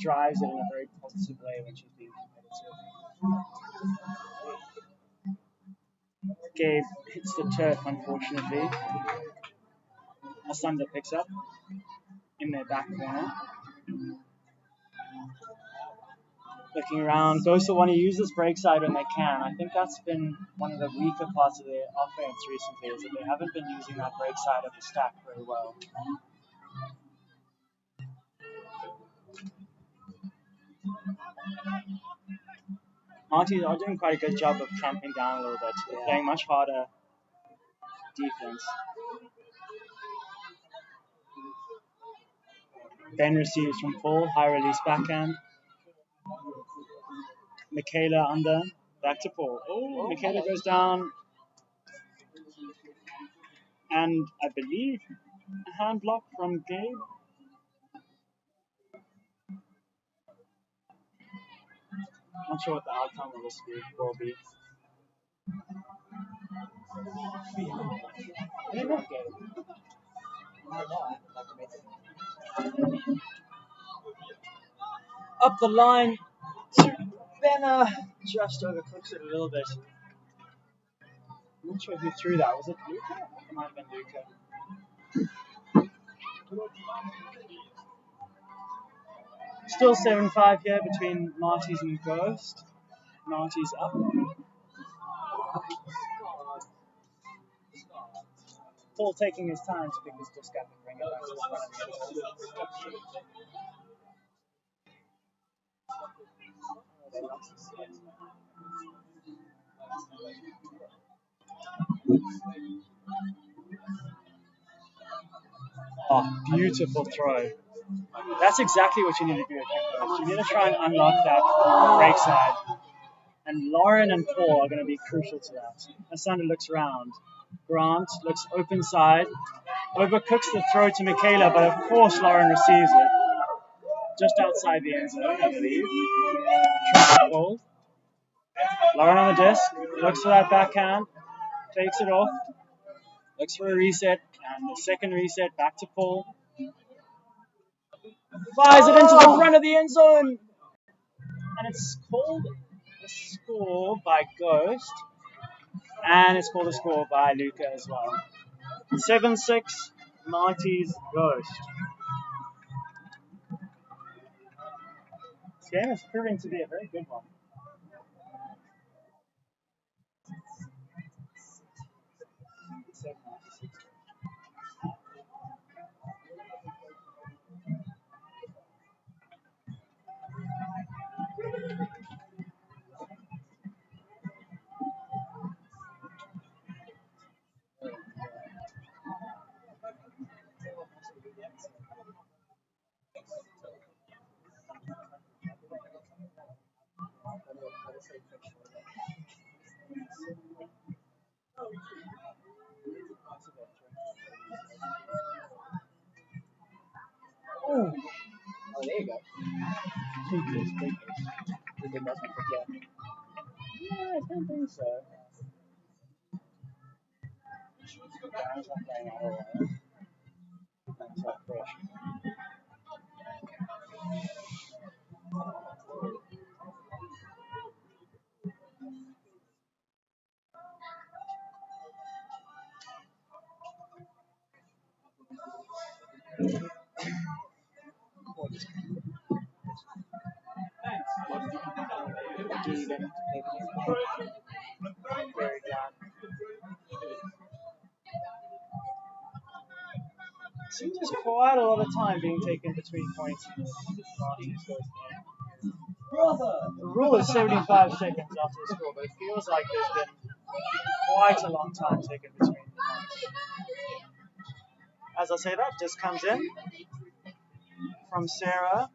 drives it in a very positive way when she's being competitive. Gabe hits the turf, unfortunately. Asunda picks up in their back corner. Looking around, goes to want to use this break side when they can. I think that's been one of the weaker parts of their offense recently, is that they haven't been using that break side of the stack very well. Marty are doing quite a good job of clamping down a little bit. They're playing much harder defense. Ben receives from Paul, high release backhand. Michaela under, back to Paul. Oh, Michaela goes down. And I believe a hand block from Gabe. Not sure what the outcome of this will be. Up the line to Benna. Just overcooks it a little bit. I'm not sure who threw that. Was it Luca? It might have been Luca. Still 7-5 here between Marty's and Ghost. Marty's up. Paul taking his time to pick his disc up and bring it back to the front of the Oh, beautiful throw. That's exactly what you need to do at kickoff. You need to try and unlock that break side. And Lauren and Paul are going to be crucial to that. Asanda looks around. Grant looks open side. Overcooks the throw to Michaela, but of course Lauren receives it. Just outside the end zone, I believe. Triple. Lauren on the disc. Looks for that backhand. Takes it off. Looks for a reset. And the second reset back to Paul. Fires it into the front of the end zone. And it's called a score by Ghost. And it's called a score by Luca as well. 7-6, Marty's Ghost. This game is proving to be a very good one. Oh, there you go. Cheapest, quickest. Did they must be quick here? Yeah, I don't think so. Guys are playing out of it. Thanks for fresh. Very glad. Seems there's quite a lot of time being taken between points in this Marty's first game. The rule is 75 seconds after the score, but it feels like there's been quite a long time taken between points. As I say that, just comes in from Sarah.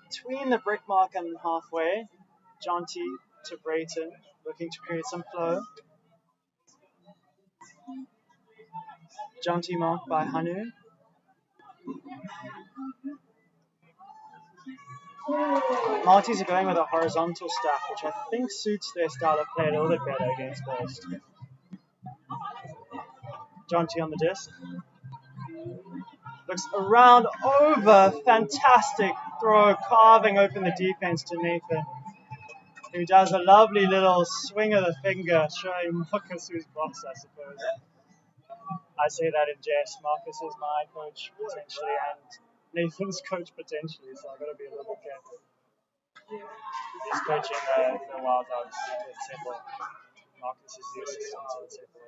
Between the brick mark and halfway, Jonty to Brayton, looking to create some flow. Jonty marked by Hanu. Marties are going with a horizontal stack, which I think suits their style of play a little bit better against burst. Jonty on the disc. Looks around over. Fantastic throw, carving open the defense to Nathan, who does a lovely little swing of the finger, showing Marcus who's boss, I suppose. I say that in jest. Marcus is my coach, potentially, and Nathan's coach, potentially, so I've got to be a little bit careful. He's coaching the Wild Dogs with Seppo. Marcus is the assistant to Seppo.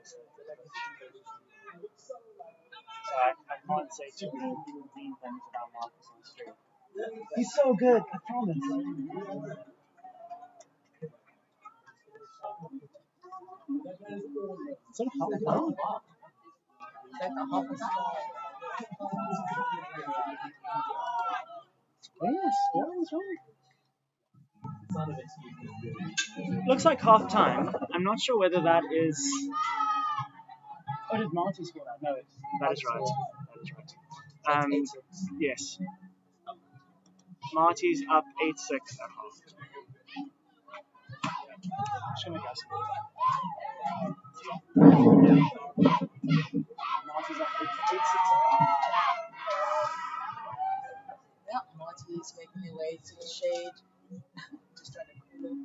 So I can't say too many mean things about Marcus on the street. He's so good, I promise. Is that a half? Like a half a star. Yes, scoring's right. Looks like half time. I'm not sure whether that is. Oh, did Marty score that? No, that is right. That is right. Yes. Marty's up 8-6 at half. Marty's up 8-6 at half. Yeah, Marty's making their way to the shade. Just trying to cool them.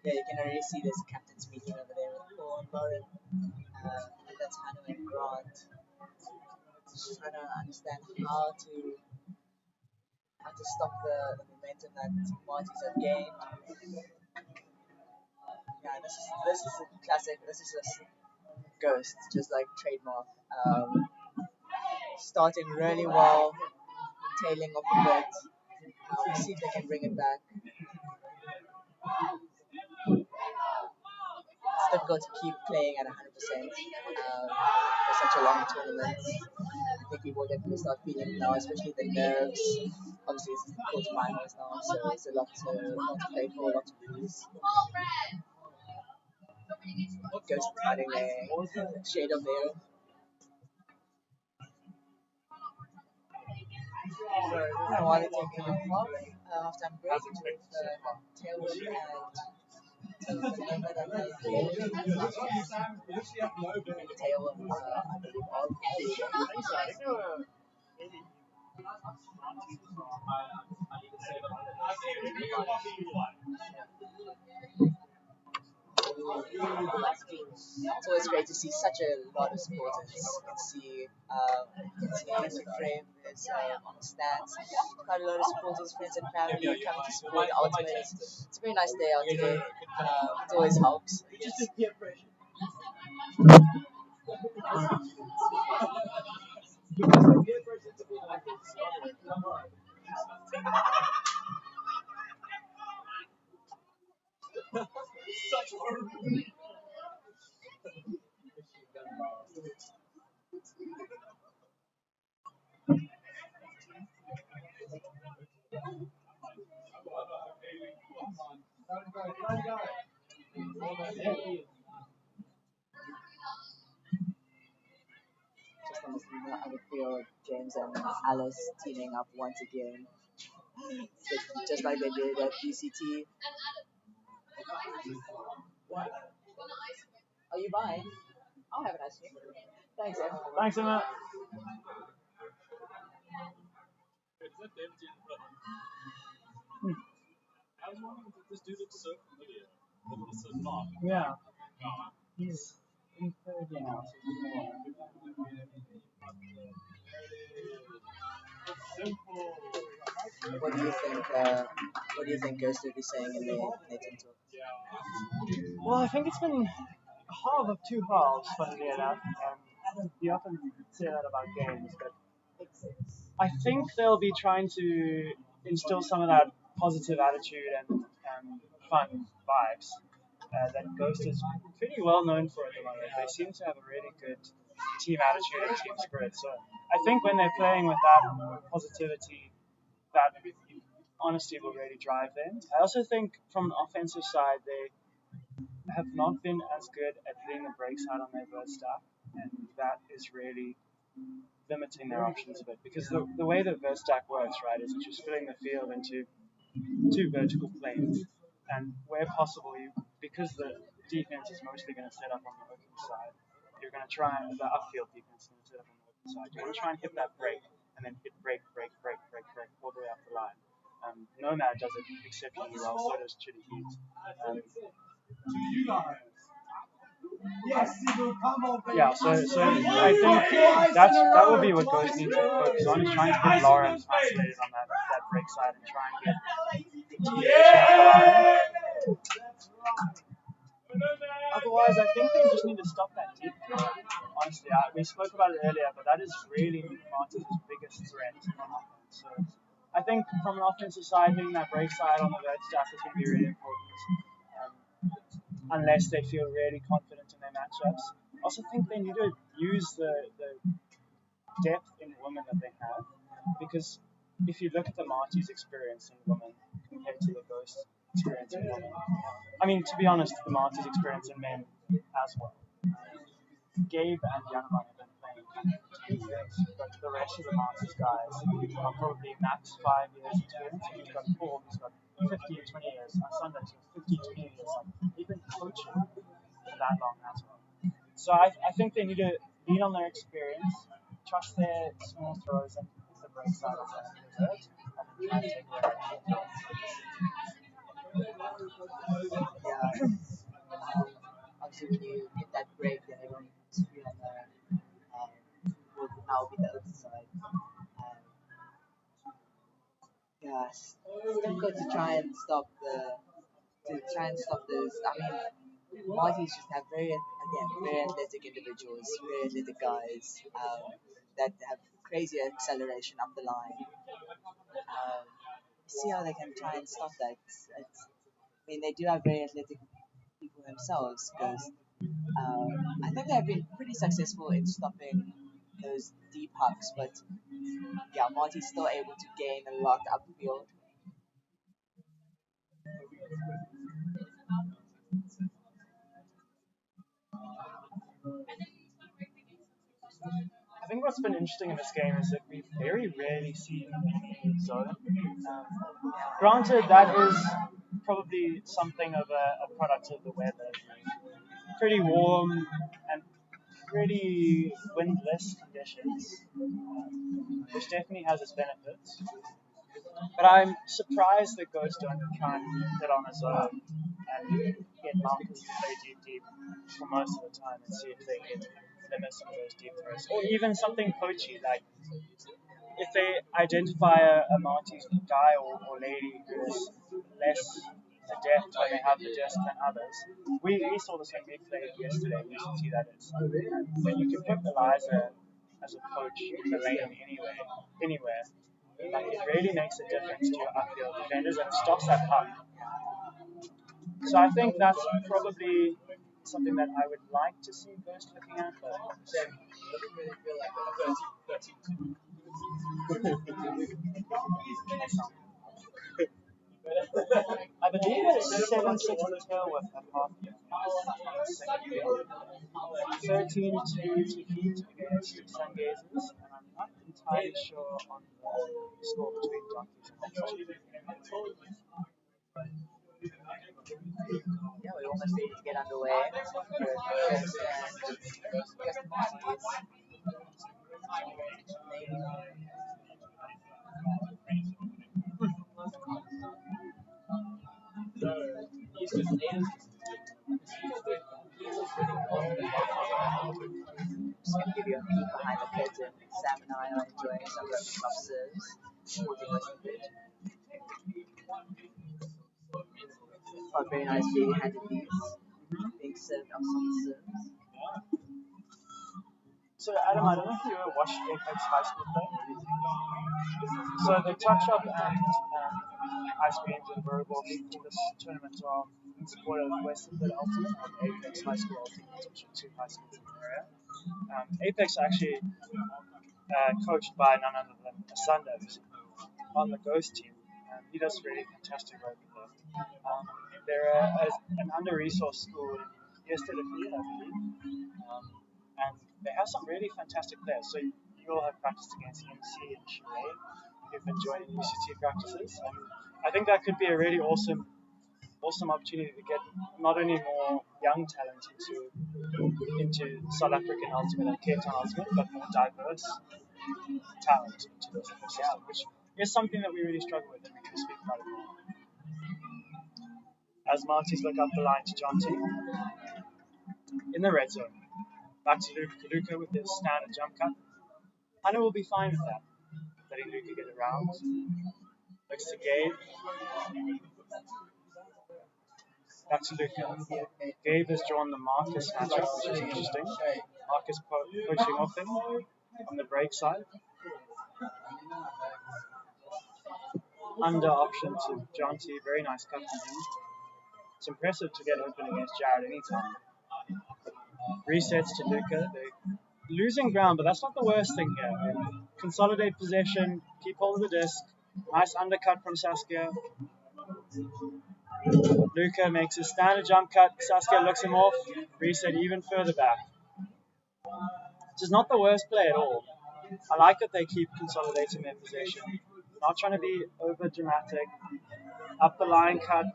Yeah, you can already see there's a captain's meeting over there with Paul and Lauren. And that's Hannah and Grant. Just trying to understand how to stop the momentum that Marty's have gained. Yeah, this is a classic. This is a ghost, just like trademark. Starting really well, tailing off a bit. We'll see if they can bring it back. It's difficult to keep playing at 100% for such a long tournament. I think people will definitely start feeling it now, especially the nerves. Obviously, this is the quarterfinals now, so it's a lot to play for, a lot to lose. Ghost fighting there, shade of there. While they're taking a half-time break with Tailwind and It's always great to see such a lot of supporters. You can see the frame is on the stands. Quite a lot of supporters, friends and family coming to support the Ultimate. It's a very nice day out today. It always helps. Just chemistry on the field. James and Alice teaming up once again, just like they did at BCT. What? Are you buying? I'll have a nice cream. Thanks, Em. Thanks, Emma. I was wondering if this dude looks so familiar. But it's so not. Yeah. He's in third year now. Simple. What do you think? What do you think Ghost will be saying in their team talk? Well, I think it's been a half of two halves, funnily enough. You often say that about games, but I think they'll be trying to instill some of that positive attitude and fun vibes that Ghost is pretty well known for at the moment. They seem to have a really good team attitude and team spirit. So I think when they're playing with that positivity, that honesty will really drive them. I also think from an offensive side, they have not been as good at hitting the brakes out on their verse stack, and that is really limiting their options a bit, because the way the verse stack works, right, is that you're splitting the field into two vertical planes, and where possible, because the defense is mostly going to set up on the open side, you're going to try, the upfield defense is going to set up on the open side, you're going to try and hit that break, and then hit break, all the way up the line. Nomad does it exceptionally well, so does Chitty Heat. Yeah, so I think that will be what Ghost needs to focus on, is trying to get Lawrence isolated on that break side and try and get the line. Otherwise, I think they just need to stop that deep threat. Honestly, we spoke about it earlier, but that is really Martin's biggest threat on offense. So I think from an offensive side, hitting that break side on the vert stack is going to be really important. Unless they feel really confident in their matchups. I also think they need to use the depth in women that they have, because if you look at the Marty's experience in women compared to the Ghost experience in women, I mean, to be honest, the Marty's experience in men as well. Gabe and Yanman have been playing for 10 years, but the rest of the Marty's guys are probably max 5 years experience. You've got Paul, who's got 15, 20 years. Sundays, 15, 20 years. They've been coaching for that long as well. So I think they need to lean on their experience, trust their small throws and the break side of that dessert, and then try and take away that. Yeah. Obviously, when you hit that break, then everyone needs to be on the would now be the other side. Yeah, it's difficult to try and stop those. I mean, Marty's just have very athletic individuals, very athletic guys that have crazy acceleration up the line. See how they can try and stop that. I mean, they do have very athletic people themselves, because I think they've been pretty successful in stopping those deep hucks, but yeah, Marty's still able to gain a lot upfield. I think what's been interesting in this game is that we've very rarely seen any zone. Granted, that is probably something of a product of the weather. Pretty warm and pretty windless conditions, which definitely has its benefits. But I'm surprised that Ghost don't try and hit on a zone and get Malcolm to play deep for most of the time and see if they can limit some of those deep throws. Or even something coachy, like if they identify a Marty's guy or lady who is less adept when they have the desk than others. We saw this when we played yesterday, we should see that is. When you can put Eliza as a coach in the lane anywhere, like it really makes a difference to your upfield defenders and it stops that puck. So I think that's probably something that I would like to see Ghost looking at, but Sam, doesn't really feel like a 13-2. I believe it's 7-6 to tail with a half year. 13 to Heat against Sun Gazers, and I'm not entirely sure on the score between Donkeys and Oxford. Yeah, we almost ready to get underway. First and just Marty's. Just going to give you a peek behind the curtain. Sam and I are enjoying some rough soft serves. Supporting Western Bridge. Oh, very nice big handed leads. Being served up soft serves. So Adam, I don't know if you ever watched Apex High School play. So the tuck shop and ice creams and Burger being for this tournament are in support of Western Bid Ultimate and Apex High School Ultimate, which are two high schools in the area. Apex actually coached by none other than Asanda, who's on the Ghost team. He does really fantastic work with them. They're an under-resourced school in yesterday, I believe. And they have some really fantastic players. So you all have practiced against MC and Shuei, who've been joining UCT practices. And I think that could be a really awesome opportunity to get not only more young talent into South African Ultimate and Cape Town Ultimate, but more diverse talent into the system, which is something that we really struggle with and we can speak about it more. As Marty's look up the line to John T. In the red zone. Back to Luca with his standard jump cut. Hunter will be fine with that. Letting Luca get around. Looks to Gabe. Back to Luca. Gabe has drawn the Marcus matchup, which is interesting. Marcus poaching off him on the break side. Under option to John T. Very nice cut from him. It's impressive to get open against Jared anytime. Resets to Luca. They're losing ground, but that's not the worst thing here. They consolidate possession, keep hold of the disc. Nice undercut from Saskia. Luca makes his standard jump cut. Saskia looks him off. Reset even further back. Which is not the worst play at all. I like that they keep consolidating their possession. Not trying to be over dramatic. Up the line cut.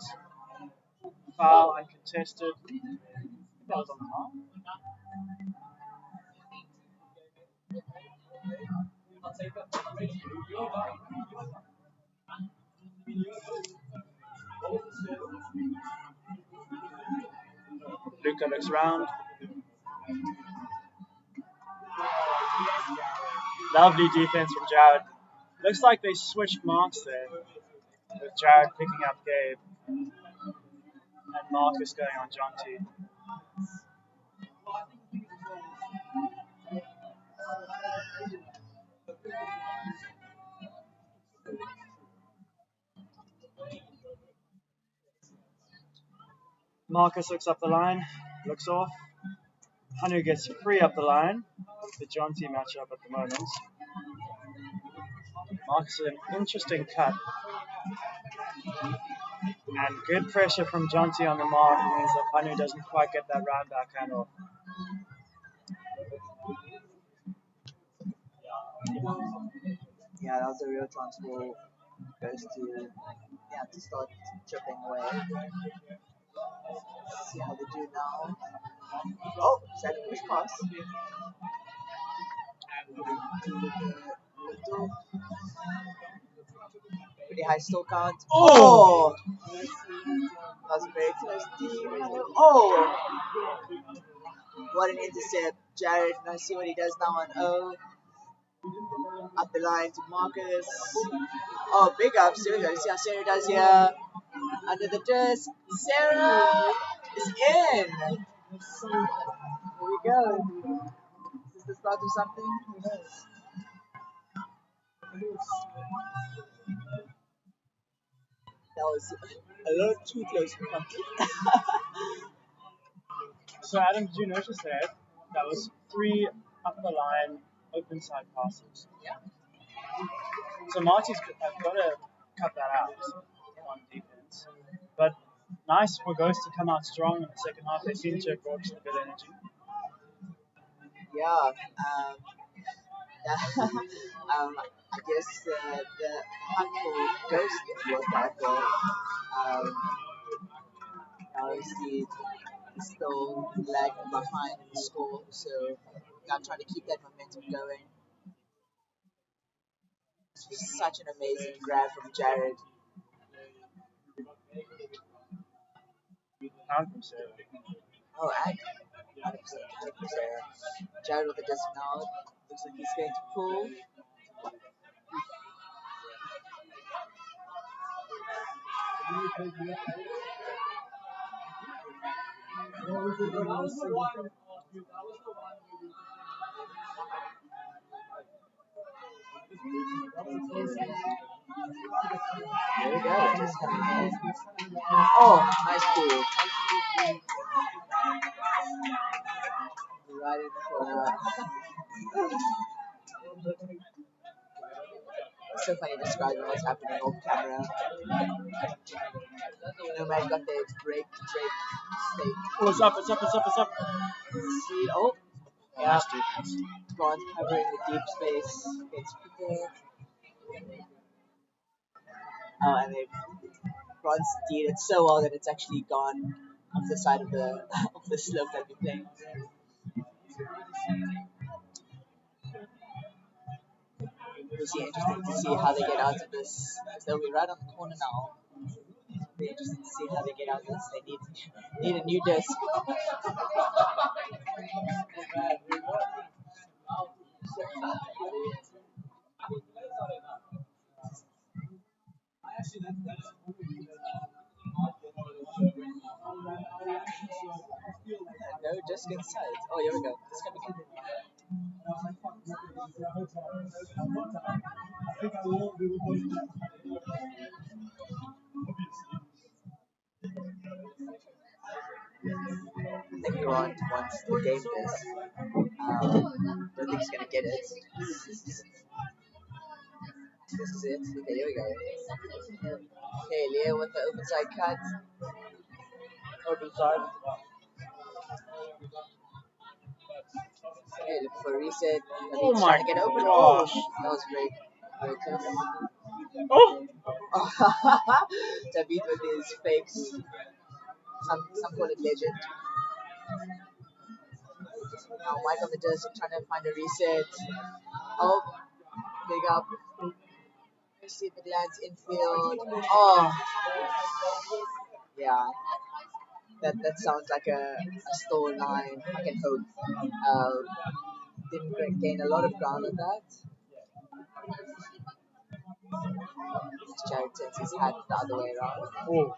Foul uncontested. I think that was on the mark. Luca looks round. Lovely defense from Jared. Looks like they switched marks there, with Jared picking up Gabe and Marcus going on John T. Marcus looks up the line, looks off. Hanu gets free up the line. The John T matchup at the moment. Marcus with an interesting cut. And good pressure from John T on the mark means that Hanu doesn't quite get that round backhand off. Yeah, that was a real chance for Ghost to start chipping away. See how they do now. Oh, is that a push pass? Pretty high still count. Oh! That was very close. Oh! What an intercept. Jared, now see what he does now on O. Up the line to Marcus. Oh, big up. See how Sarah does here. Under the disc. Sarah is in. Here we go. Is this the start of something? Who knows? That was a little too close for comfort. So Adam, did you notice that? That was 3 up the line open side passes. Yeah. So Marty's got to cut that out on defense. But nice for Ghost to come out strong in the second half. They seem to have brought a bit of energy. Yeah. I guess the hunt for ghost worked out well. Now you see still lagging behind in the score, so now trying to keep that momentum going. This was such an amazing grab from Jared. Oh, and 100% Jared with the disc now. Looks like he's going to pull. There we go. Just coming in. Oh, nice pull. Right in the corner. It's so funny describing what's happening off camera. Nomad got their break stake. Oh, it's up, it's up, it's up, it's up. See, oh, yeah. Grant covering the deep space against Peter. Oh, and they Grant's did it so well that it's actually gone off the side of the of the slope that we're playing. It'll be interesting to see how they get out of this, because they'll be right on the corner now. It'll be interesting to see how they get out of this. They need a new disc. No disc inside. Oh, here we go. Disc coming in. I think Grant wants to game this. Don't think he's gonna get it. This is it. Okay, here we go. Okay, Leo with the open side cut. Open side. Okay, look for a reset. Oh my trying to get open. gosh. Oh, that was great. Very close. Oh! David with his fakes. Some call it legend. Now Mike on the disc trying to find a reset. Oh, big up. Let's see if it lands infield. Oh, yeah. That sounds like a stall line. I can hope. Didn't gain a lot of ground on that. Jared turns his hat the other way around. Oh.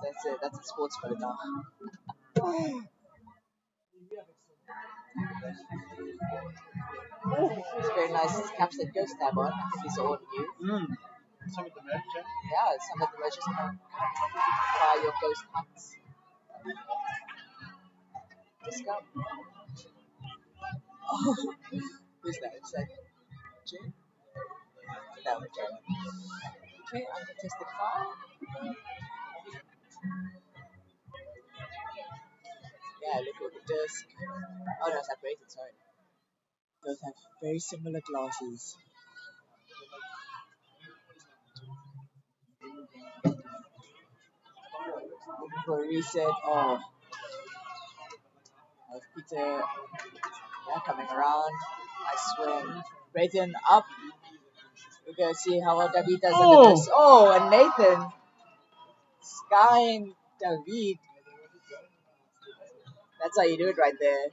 That's it. That's a sports mode now. It's very nice caps that Ghost have on. I think these are all new. Some of the merch, Yeah, some of the merchants can buy your Ghost hats. Discount. Oh, who's that? Is that Jane? No, Jane. Okay, uncontested foul. Yeah, look at the disc. Oh no, separated, sorry. Both have very similar glasses. Looking for a reset. Oh. Peter coming around. Nice swing. Brayton up. We're going to see how well David does under this. Oh, and Nathan. Sky and David. That's how you do it right there.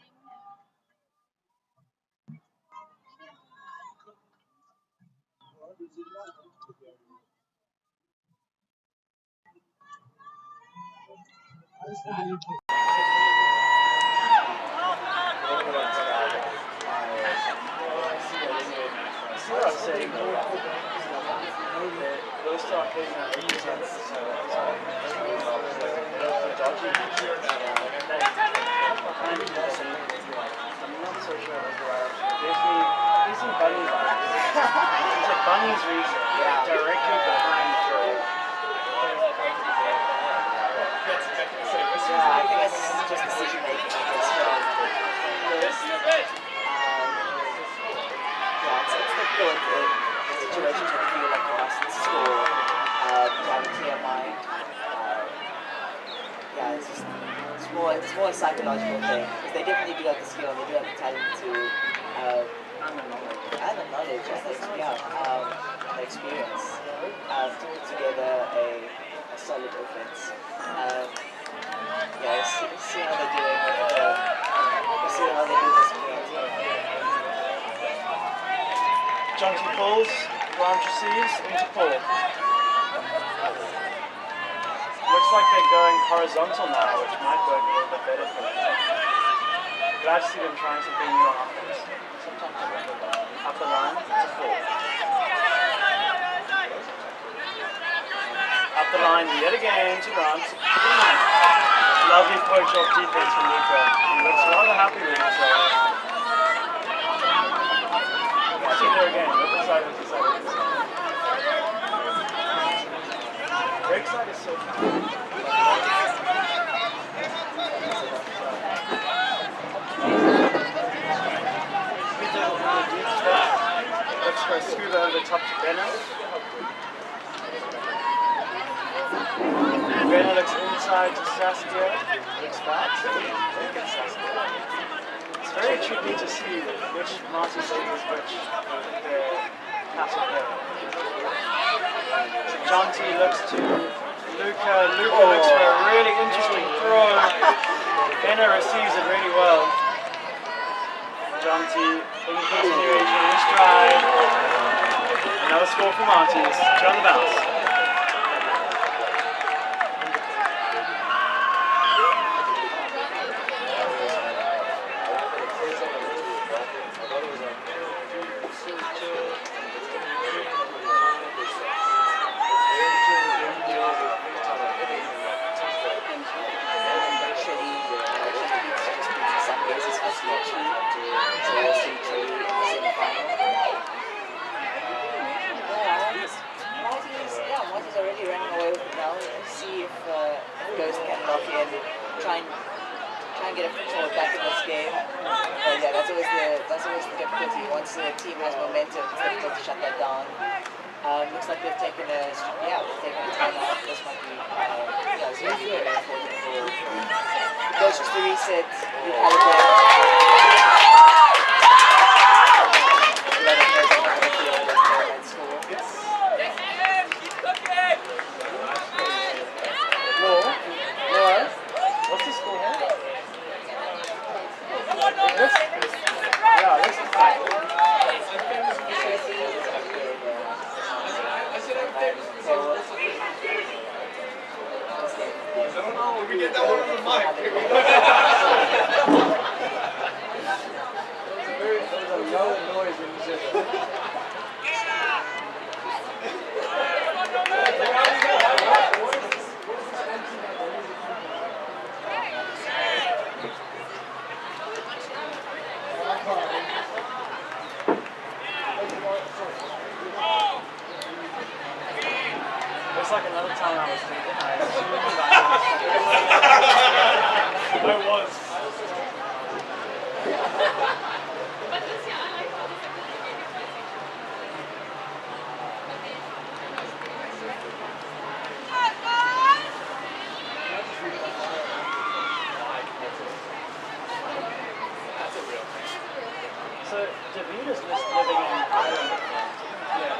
Bunny's reason. Yeah. Directly behind Troy. Yeah, I think it's just decision making. it's difficult in situations when you feel like you must score, to have a clear mind. It's more a psychological thing, because they definitely do have the skill, they do have the talent to, and the knowledge, and the experience, to put together a solid offense. See how they're doing with see how they do this game. Junkie pulls, Branch receives, into pull. Looks like they're going horizontal now, which might work a little bit better for them. Glad to see them trying something new on offense. Up the line, it's a pull. Up the line yet again to Grant. Lovely poach off defense from Luca. He looks rather happy with himself. See there again, look inside, look inside, look inside. Break side is so fun. Looks for a scuba over the top to Benner. Benner looks inside to Saskia. Looks back. Saskia. It's very tricky to see which Marty is which with the passive player. So John T looks to Luca. Luca looks for a really interesting throw. Benner receives it really well. John T in continuation in stride. Another score for Marty's. On the bounce. Try and get a foothold back in this game. But yeah, that's always the difficulty. Once the team has momentum, it's difficult to shut that down. Looks like they've taken a timeout. This might be it's going to be very important for coaches to reset, recalibrate. Let them know they're not going to feel and score. Laura, what's the score here? This is fine. We get that one on the mic. There's a low noise when you said that. It's like another time I was thinking. I was. So David is just living in Ireland. Yeah.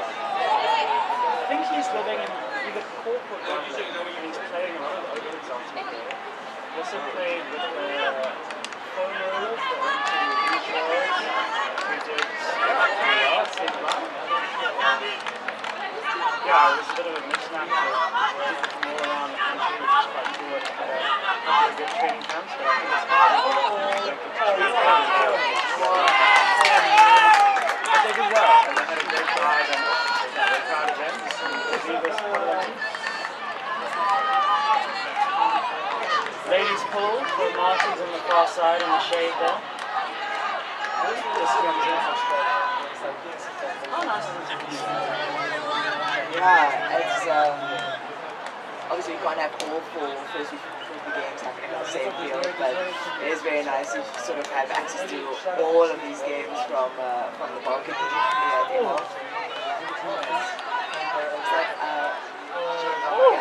I think he's living in either Cork or Dublin, and he's playing a lot of over exotic there. He also played with the Phonos, the MTV shows, who did Save Life. Yeah, it was a bit of a mismatch of people from all around the country, which is quite cool. It had a couple of good training camps, but I think it's hard. But they did well, and they had a great drive and they crowd events, and David was part of them. Ladies pull for Martins on the far side in the shade there. This comes in. Oh, nice. Yeah, it's obviously we can't have all four frisbee games happening on the same field, but it is very nice to sort of have access to all of these games from the balcony here at ML. It's like, oh,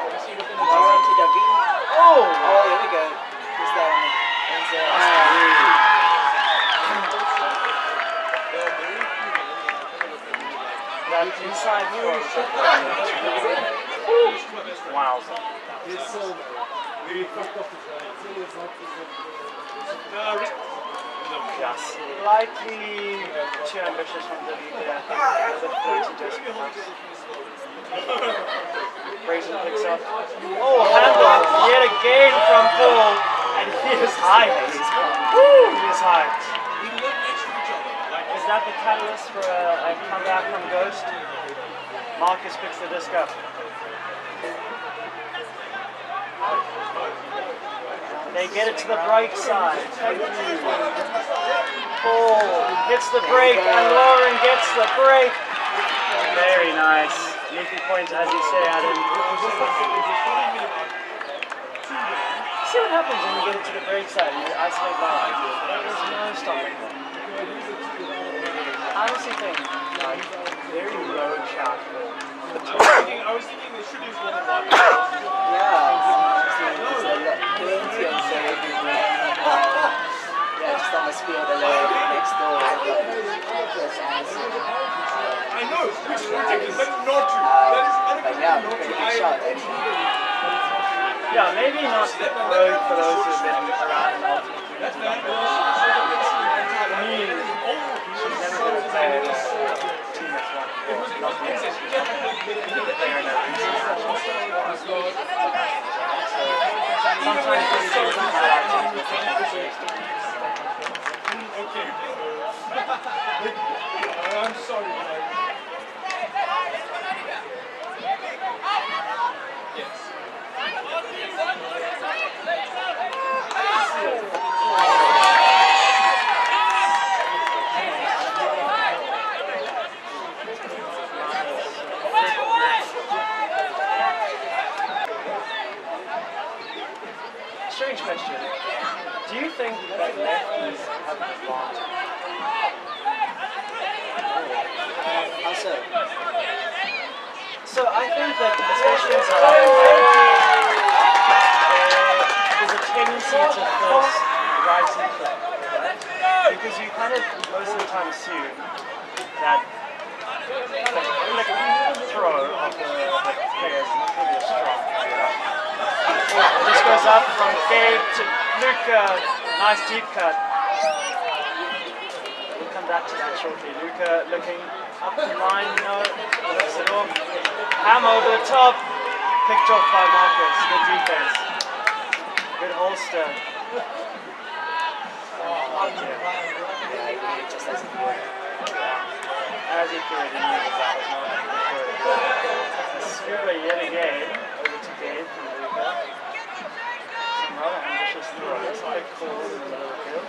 here we go. Who's that on that inside throw. Wow. Yeah, slightly too ambitious from the lead there. I think a bit 30 just perhaps. Brazen picks up. Oh, handoff yet again from Paul, and he is hyped. Woo, he is hyped. Is that the catalyst for a comeback from Ghost? Marcus picks the disc up. They get it to the break side. Paul hits the break, and Lauren gets the break. Very nice. Making points, as you say, Adam. See what happens when you get it to the break side. You isolate line. There's no stopping them. I honestly think, like, very low shot. I was thinking they should use one of one. Yeah, just on the field alone next door. I know, which is ridiculous. That's not true. That is but yeah, pretty good shot. Yeah, maybe not road for those who have been around in Ultimate Team. That's bad. For me, she's never been a player in a team that's won. Not yet. She's not been a player in a international sport. So sometimes these things are highlighted with Okay. I'm sorry. Yes. Strange question. Do you think that lefties have advantage? How so? So I think that, especially in South Africa, there's a tendency to force righty play, right? Because you kind of most of the time assume that the throw of the players is not really strong. This goes up from Gabe to Luca. Nice deep cut. We'll come back to that shortly. Luca looking up the line, no, lifts it off. Ham over the top. Picked off by Marcus. Good defense. Good holster. As he could, he knew that was not a scuba yet again. Over to Gabe from Luca. Some rather ambitious throws. Quick call in the middle of the field.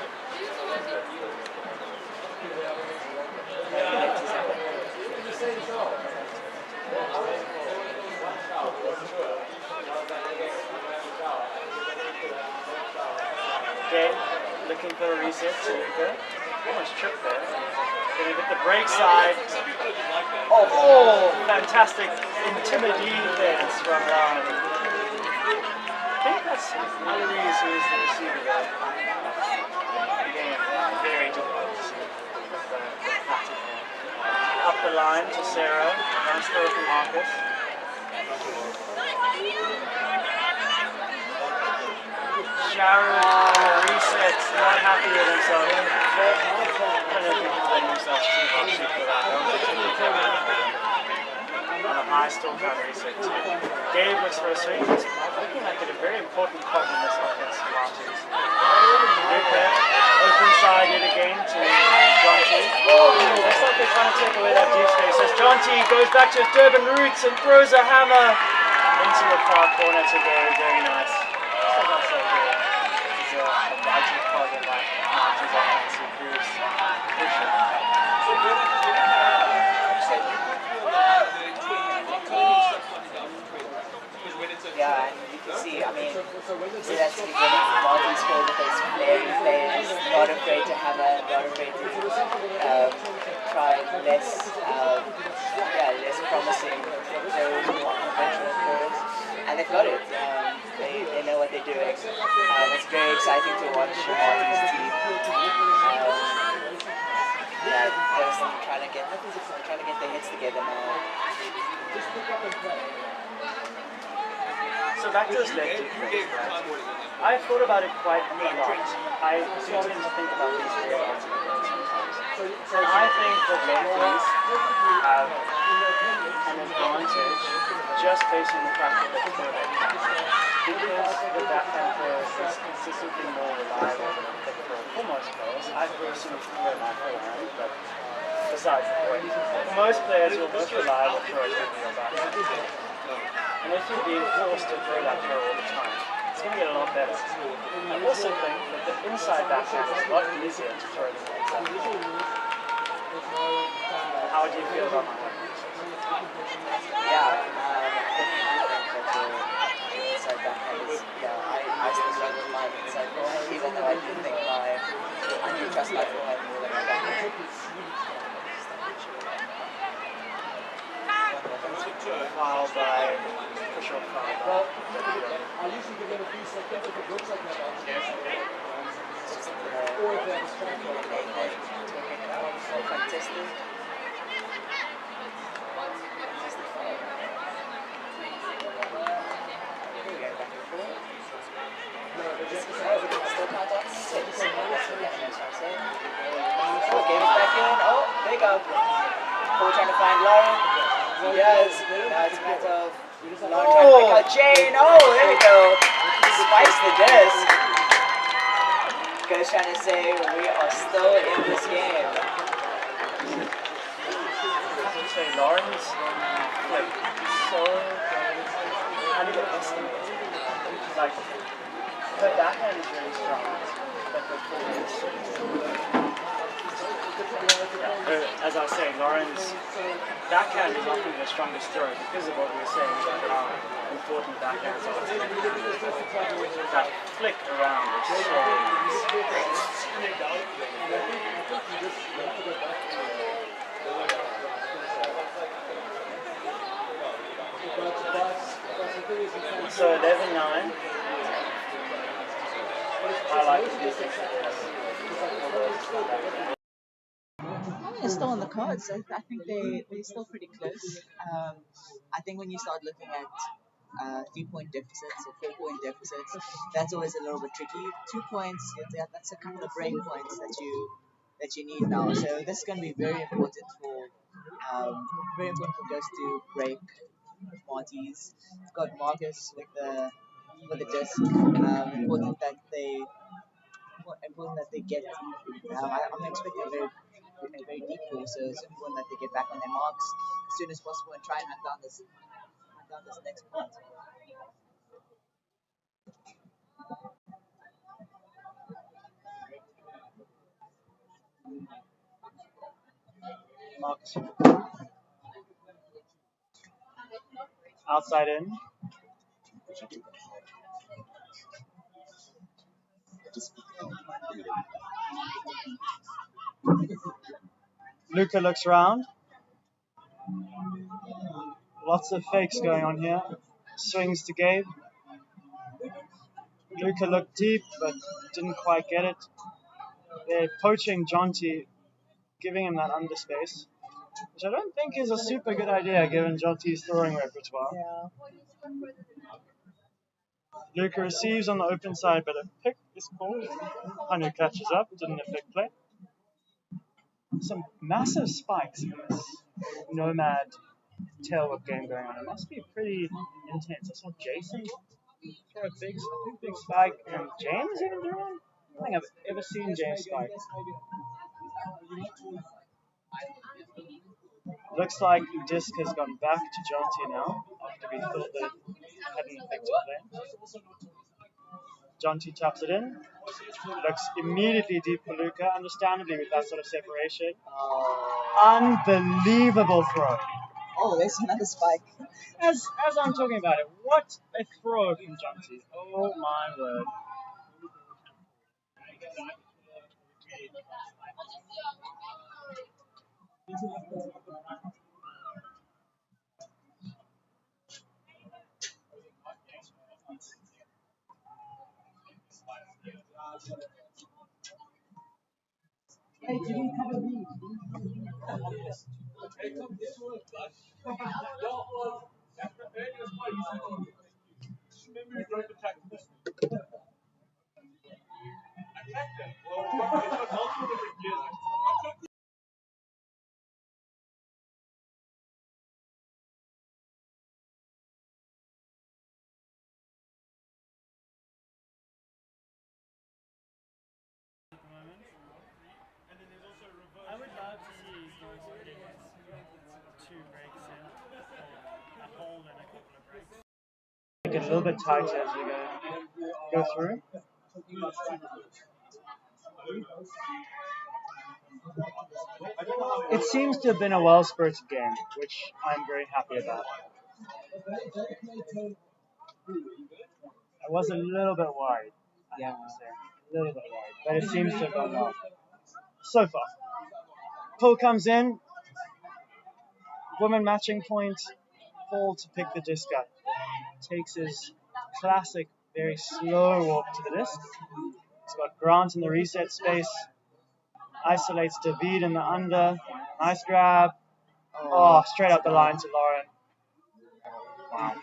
Okay, looking for a reset to Luca. Almost tripped there. Gonna hit the break side. Oh, fantastic intimidating defense from Ryan. I think that's Eloise who is the receiver there. Again, very difficult to see with the pattern there. Up the line to Sarah. Nice throw from Marcus. Sharon resets, not happy with himself. I don't know if he can blame himself too much for that. On a high still can't reset too. Gabe looks for a swing. He's looking like a very important cog in this offense for Martins. Luca, open side yet again to John T. Looks like they're trying to take away that deep space. As John T goes back to his Durban roots and throws a hammer into the far corner to go. Very nice. He's a vital cog in that Martins offense who proves crucial. Yeah, and So that's the beginning. Marty's called with his flaring players, not afraid to hammer, not afraid to try less promising throws, more conventional throws, and they've got it. They know what they're doing. It's very exciting to watch Marty's team. Personally trying to get their heads together now. So back to this lefty thing, right? I've thought about it quite a lot. I do tend to think about these layouts sometimes. And I think that lefties have an advantage just based on the fact that they're third because the backhand player is consistently more reliable than the throw for most players. I personally prefer my forehand, but besides the point, for most players, your most reliable throw is going to be your backhand. And if you're being forced to throw that throw all the time, it's going to get a lot better. I also think that the inside backhand is a lot easier to throw than the outside backhand. How do you feel about my work? Yeah, I think that the inside backhand is, I still struggle with my inside forehand, even though I do think I do trust my forehand more than my backhand. Foul by Fisher. Well, I usually give it a few seconds if it looks like that. Or if that is contested. Still count on 6. Oh, gave it back in. Oh, there you go. Paul trying to find Lauren. Yes. Now it's a matter of Lauren trying to pick out Jane. Oh, there we go. Spikes the disc. Coach trying to say we are still in this game. I have to say, Lauren's flick is so underestimated. Like, her backhand is really strong, but her forehand is so as I was saying, Lauren's backhand is often the strongest throw because of what we were saying about how important backhands are. That flick around is so So 11-9. I like it. It's still on the cards. I think they're still pretty close. I think when you start looking at 3-point deficits or 4-point deficits, that's always a little bit tricky. 2 points, that's a couple of break points that you need now. So this is going to be very important for Ghost to break Marty's. It's got Marcus with the disc. Important that they get. I'm expecting a very deep ball, so it's important that they get back on their marks as soon as possible and try and hunt down this next point. Marcus. Outside in. Luca looks around. Lots of fakes going on here. Swings to Gabe. Luca looked deep, but didn't quite get it. They're poaching Jonty, giving him that underspace, which I don't think is a super good idea given Jonty's throwing repertoire. Yeah. Luca receives on the open side, but a pick is called. Hanu catches up, didn't affect play. Some massive spikes in this Nomad tail whip game going on. It must be pretty intense. I saw Jason throw a big spike, and James even doing it. I don't think I've ever seen James spike. Looks like disc has gone back to Jonty now after we thought that it hadn't affected play. Jonty taps it in. Looks immediately deep for Luca, understandably with that sort of separation. Unbelievable throw. Oh, there's another spike. As I'm talking about it, what a throw from Jonty. Oh my word. I would love to see those getting two breaks in, a hold and a couple of breaks. Make it a little bit tighter as we go through. It seems to have been a well-spirited game, which I'm very happy about. I was a little bit worried, I have to say. A little bit worried, but it seems to have gone well. So far. Pull comes in, woman matching point, Paul to pick the disc up. Takes his classic, very slow walk to the disc. He's got Grant in the reset space. Isolates David in the under. Nice grab. Oh, straight up the line to Lauren. Wow.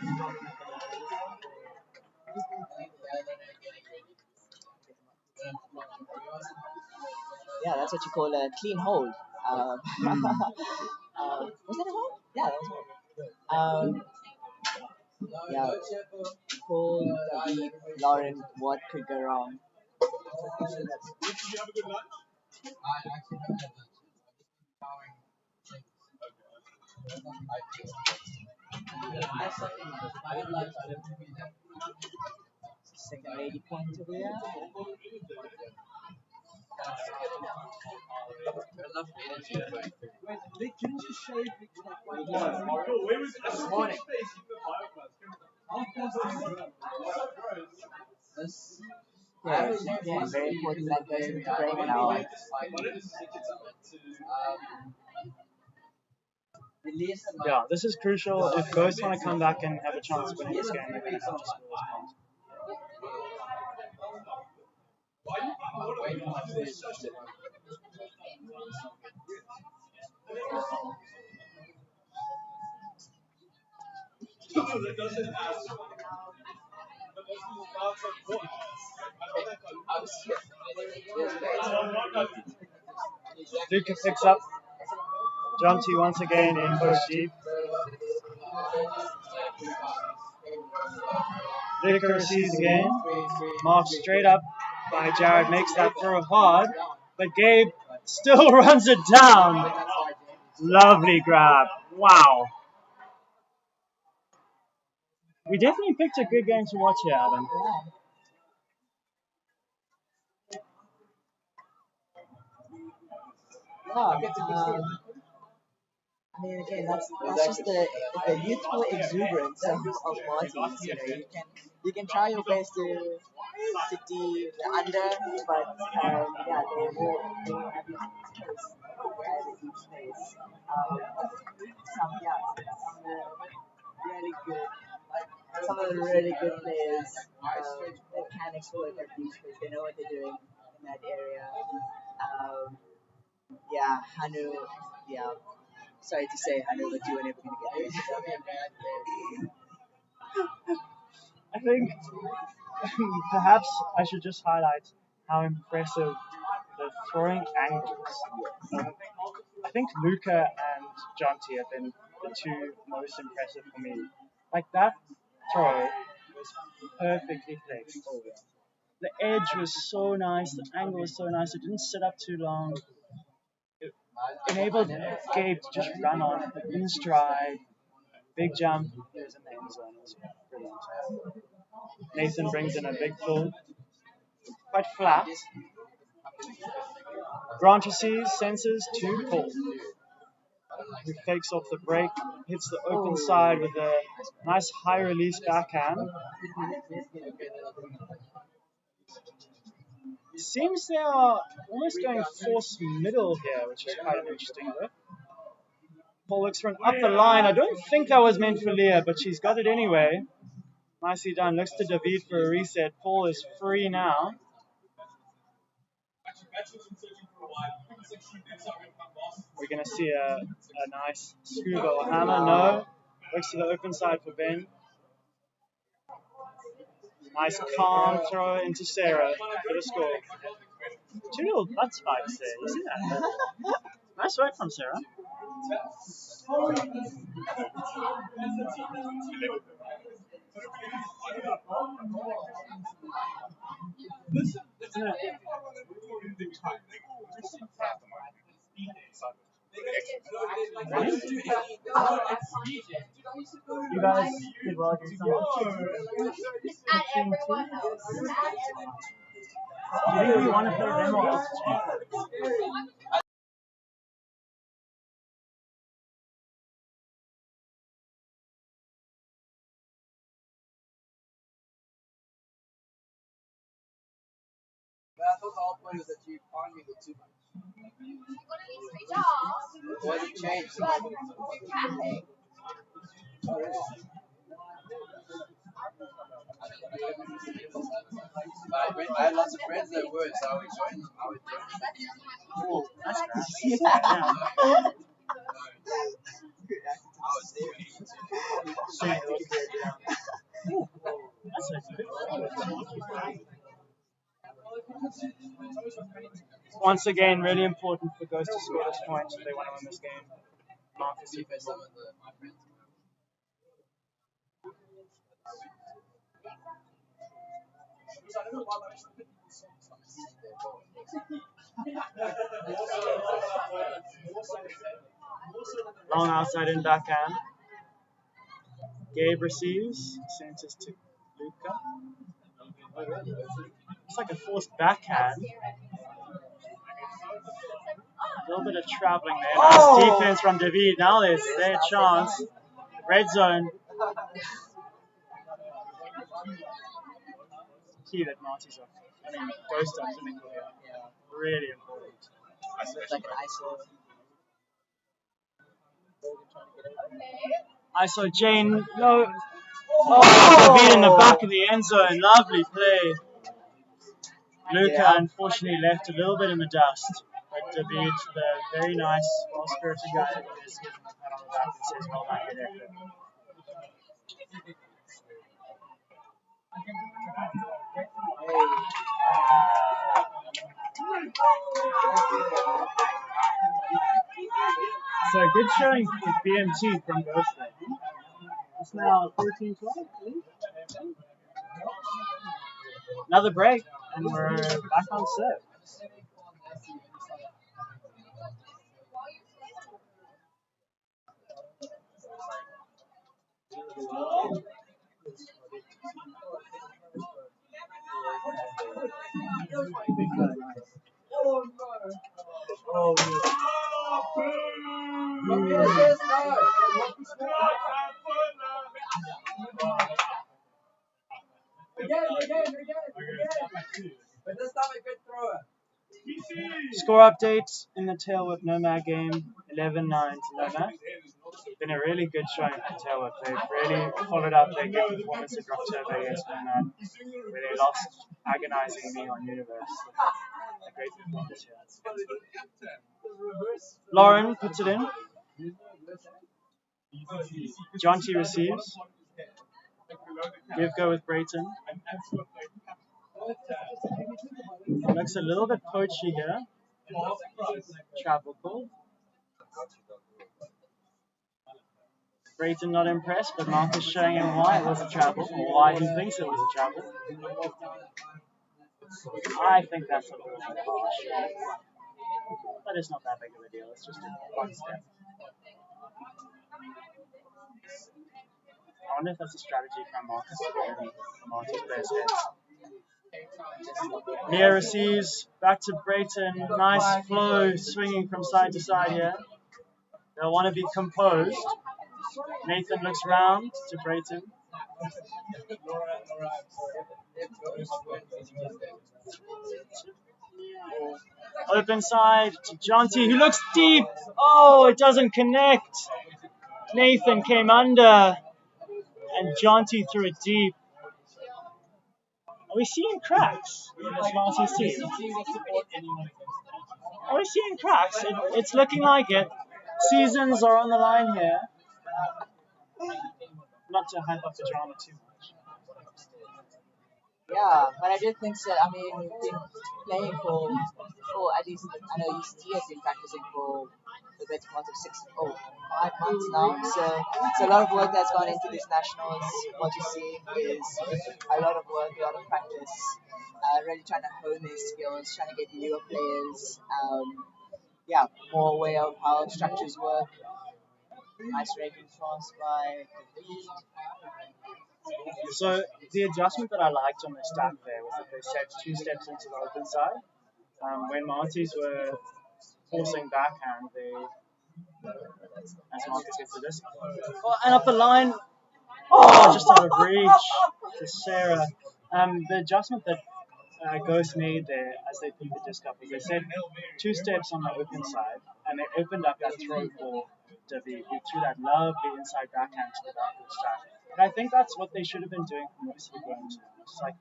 Yeah, that's what you call a clean hold. Was that a hold? Yeah, that was a hold. Yeah, Paul, David, Lauren, what could go wrong? Second lady point over there. Yeah, very important that goes into break now. Yeah, this is crucial. If both want to come back and have a chance of winning this game, they're going to have to score this point. Luca picks up. Jonty once again in push deep. Luca receives again. Marked straight up by Jared. Makes that throw hard. But Gabe still runs it down. Lovely grab. Wow. We definitely picked a good game to watch here, Adam. I mean, again, that's just the youthful exuberance of Martins. You can try your best to the under, but yeah, they will have your space, have your space. Some of the really good players that can exploit that deep space. They know what they're doing in that area. Yeah, Hanu. Yeah. Sorry to say, Hanu, but you were never going to get this. I think perhaps I should just highlight how impressive the throwing angles. I think Luca and Jonty have been the two most impressive for me. Like that throw was perfectly placed. The edge was so nice, the angle was so nice, it didn't sit up too long. It enabled Gabe to just run on in stride. Big jump, it was in the end zone. It was brilliant. Nathan brings in a big pull, quite flat. Grant receives, senses, 2 pull. who fakes off the break, hits the open side with a nice high release backhand. It seems they are almost going force middle here, which is quite an interesting look. Paul looks for an up the line. I don't think that was meant for Leah, but she's got it anyway. Nicely done. Looks to David for a reset. Paul is free now. We're going to see a nice screwball hammer. No. Looks to the open side for Ben. Nice calm throw into Sarah for the score. Two little butt spikes there. You see that? Nice work from Sarah. You guys did well against someone. Do you think we want to play them or else? But I thought the whole point was that you argue with too much. What has it changed? I had lots of friends that were, so I would join them. Oh, that's nice. Yeah. Once again, really important for Ghost to score this point if they want to win this game. Marcus, you play some of my friends. Long outside in backhand. Gabe receives, sends it to Luca. It's like a forced backhand. A little bit of traveling there. Nice defense from David. Now there's their chance. Red zone. Key that Marty's off. I mean, Ghost up clinical here. Really important. It's like an ISO. ISO Jane. No. Oh, David in the back of the end zone. Lovely play. Luca unfortunately left a little bit in the dust. But David, the very nice, well-spirited guy that is, gives him a pat on the back and says, well done, good effort. So good showing with BMT from Ghost there. It's now 14-12. Another break, and we're back on set. But this time I could throw it. Score updates in the Tailwhip Nomad game, 11-9 to Nomad. Been a really good showing for Tailwhip. They've really followed up their good performance at Rocktober against Nomad, where they lost agonizingly on Universe. A great performance here. Lauren puts it in. Jonty receives. Give go with Brayton. Looks a little bit poachy here. Travel call. Brayton not impressed, but Marcus showing him why it was a travel, or why he thinks it was a travel. I think that's a little bit harsh. But it's not that big of a deal, it's just one step. I wonder if that's a strategy from Marcus to get in Marty's players' heads. Mia receives, back to Brayton, nice flow, swinging from side to side here. They'll want to be composed. Nathan looks round to Brayton. Open side to Jonty, who looks deep. Oh, it doesn't connect. Nathan came under, and Jonty threw it deep. Are we seeing cracks in this Marty's team? Are we seeing cracks? It's looking like it. Seasons are on the line here. Not to hype up the drama too much. Yeah, but I did think so. I mean, we've been playing for at least, I know UCT has been practicing for the better part of 5 months now. So a lot of work that's gone into these nationals. What you're seeing is a lot of work, a lot of practice, really trying to hone their skills, trying to get newer players, more aware of how structures work. Nice raking pass by. So the adjustment that I liked on the stack there was that they set 2 steps into the open side. When Marty's were forcing backhand, as Marcus gets to this, and up the line, just out of reach to Sarah. The adjustment that Ghost made there as they put the disc up was they set 2 steps on the open side, and they opened up that throw for David, who threw that lovely inside backhand to the back of the stack. And I think that's what they should have been doing for most of the games. It's like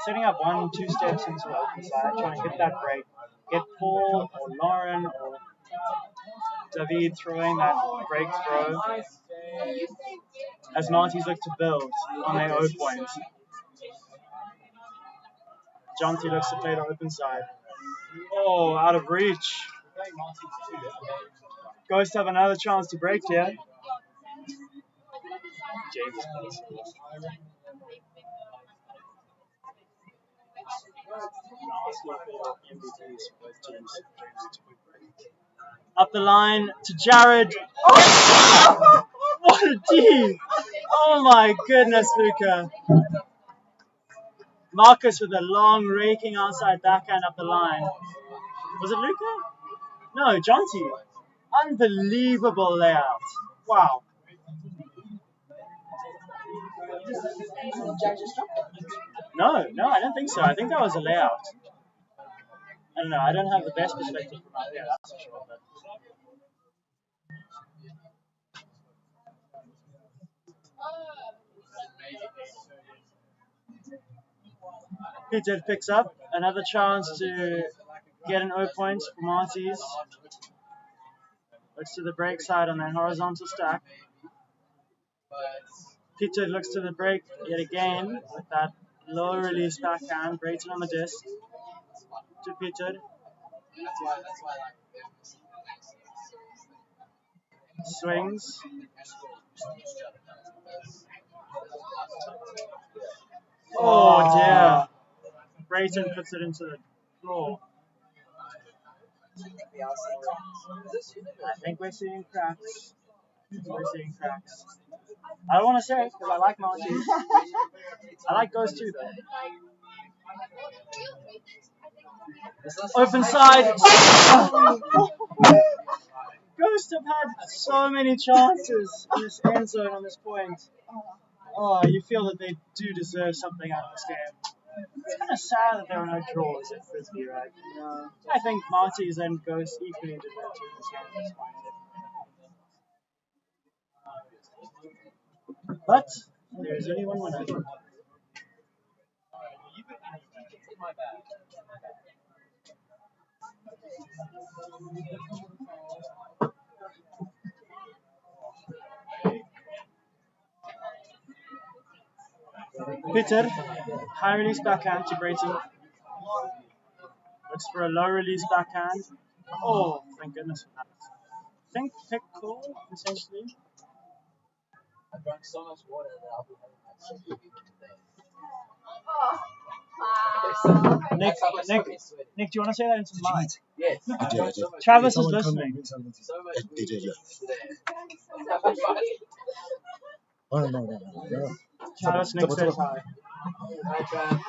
setting up 1-2 steps into the open side, trying to hit that break, get Paul or Lauren or David throwing that break throw as Marty's look to build on their O points. Jonty looks to play the open side. Oh, out of reach. Ghost have another chance to break here. Up the line to Jared. Oh, what a D! Oh my goodness, Luca. Marcus with a long raking outside backhand up the line. Was it Luca? No, Jonty. Unbelievable layout. Wow. No, I don't think so. I think that was a layout. I don't know. I don't have the best perspective from out here, that's for sure. But Peter picks up another chance to get an O point for Marty's. Looks to the break side on that horizontal stack. Peter looks to the break yet again with that low release backhand. Brayton on the disc to Peter. Swings. Oh dear. Brayton puts it into the floor. I think we're seeing cracks. I don't want to say it because I like Marty. I like Ghost too though. Open side. Ghost have had so many chances in this end zone on this point. Oh, you feel that they do deserve something out of this game. It's kind of sad that there are no draws at Frisbee, right? I think Marty's and Ghost equally deserve to in this game at this point. But there is only one winner. Peter, high release backhand to Brayton. Looks for a low release backhand. Oh, thank goodness for that. I think pick call, essentially. I drank so much water that I'll be Nick, do you want to say that into the mic? Yes. I did. Travis is listening. So much They did, yeah. No. Travis, Nick says hi. Hi, Trav.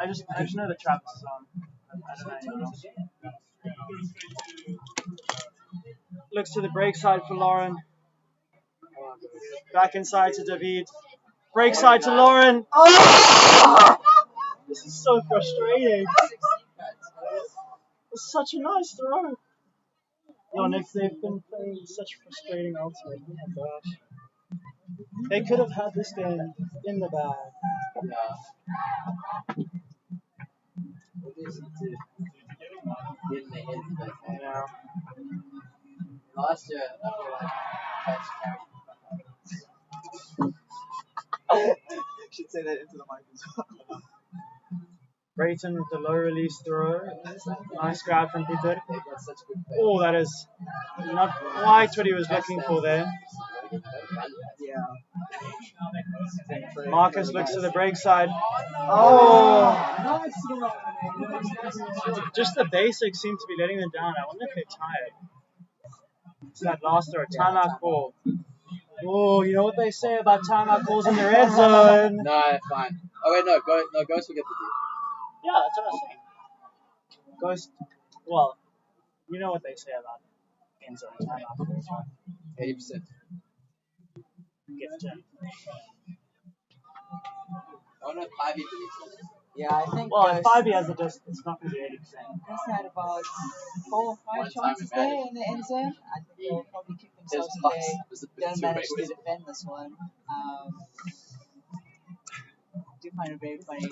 I just know the Travis is on. I don't know anyone else. Looks to the break side for Lauren. Back inside to David. Break side to Lauren. Oh! This is so frustrating. It's such a nice throw. Yo, Nick, they've been playing such frustrating ultimate. Oh my gosh. They could have had this game in the bag. Yeah. Last year, I should say that into the mic as well. Brayton with the low release throw. Nice grab from Peter. Oh, that is not quite what he was looking for there. Yeah. Marcus looks to the break side. Oh! Just the basics seem to be letting them down. I wonder if they're tired. It's that last throw. Timeout call. Oh, you know what they say about timeout calls in the red zone? No, fine. Oh wait, no, Ghost will get the D. Yeah, that's what I was saying. Ghost, well, you know what they say about end zone timeout calls, right? 80%. Get the turn. Oh no, 5 Yeah, I think. Well, if 5 has the disc, it's not going to be 80%. Ghost had about 4 or 5 chances there in the end zone. I think they'll probably kick themselves if they don't manage to defend this one. I do find it very funny.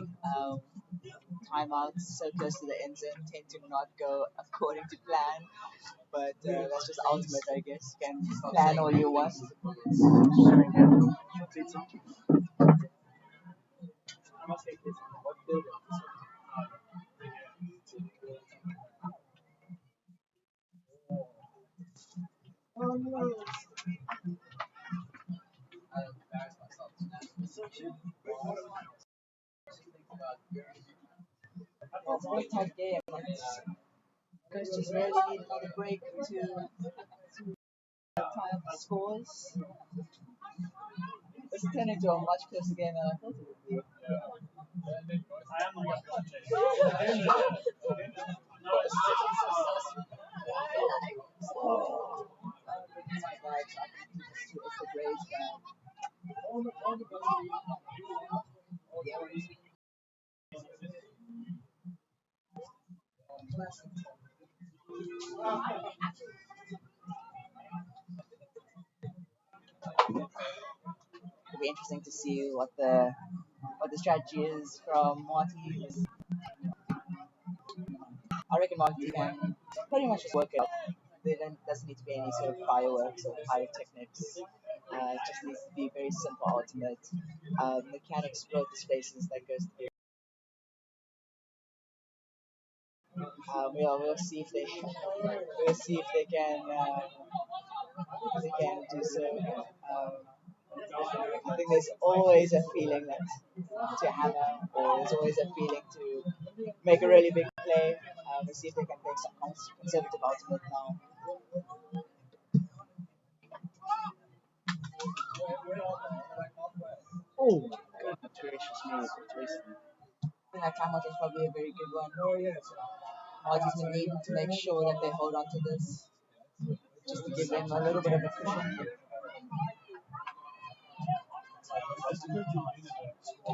Timeouts so close to the end zone tend to not go according to plan, but that's just ultimate, I guess. You can plan all you want. It's a very tight game. Guys just really need another break to tie up the scores. It's turned into a much closer game than I thought it would be. It'll be interesting to see what the strategy is from Marty. I reckon Marty can pretty much just work it out. There doesn't need to be any sort of fireworks or pyrotechnics. It just needs to be very simple ultimate. They can exploit the spaces that goes to be. We'll see if they can do so. I think there's always a feeling that to hammer, or there's always a feeling to make a really big play. We'll see if they can take some conservative ultimate now. Oh, goodness gracious me. I think that timeout is probably a very good one. Marty's going to need to make sure that they hold on to this, just to give them a little bit of a cushion.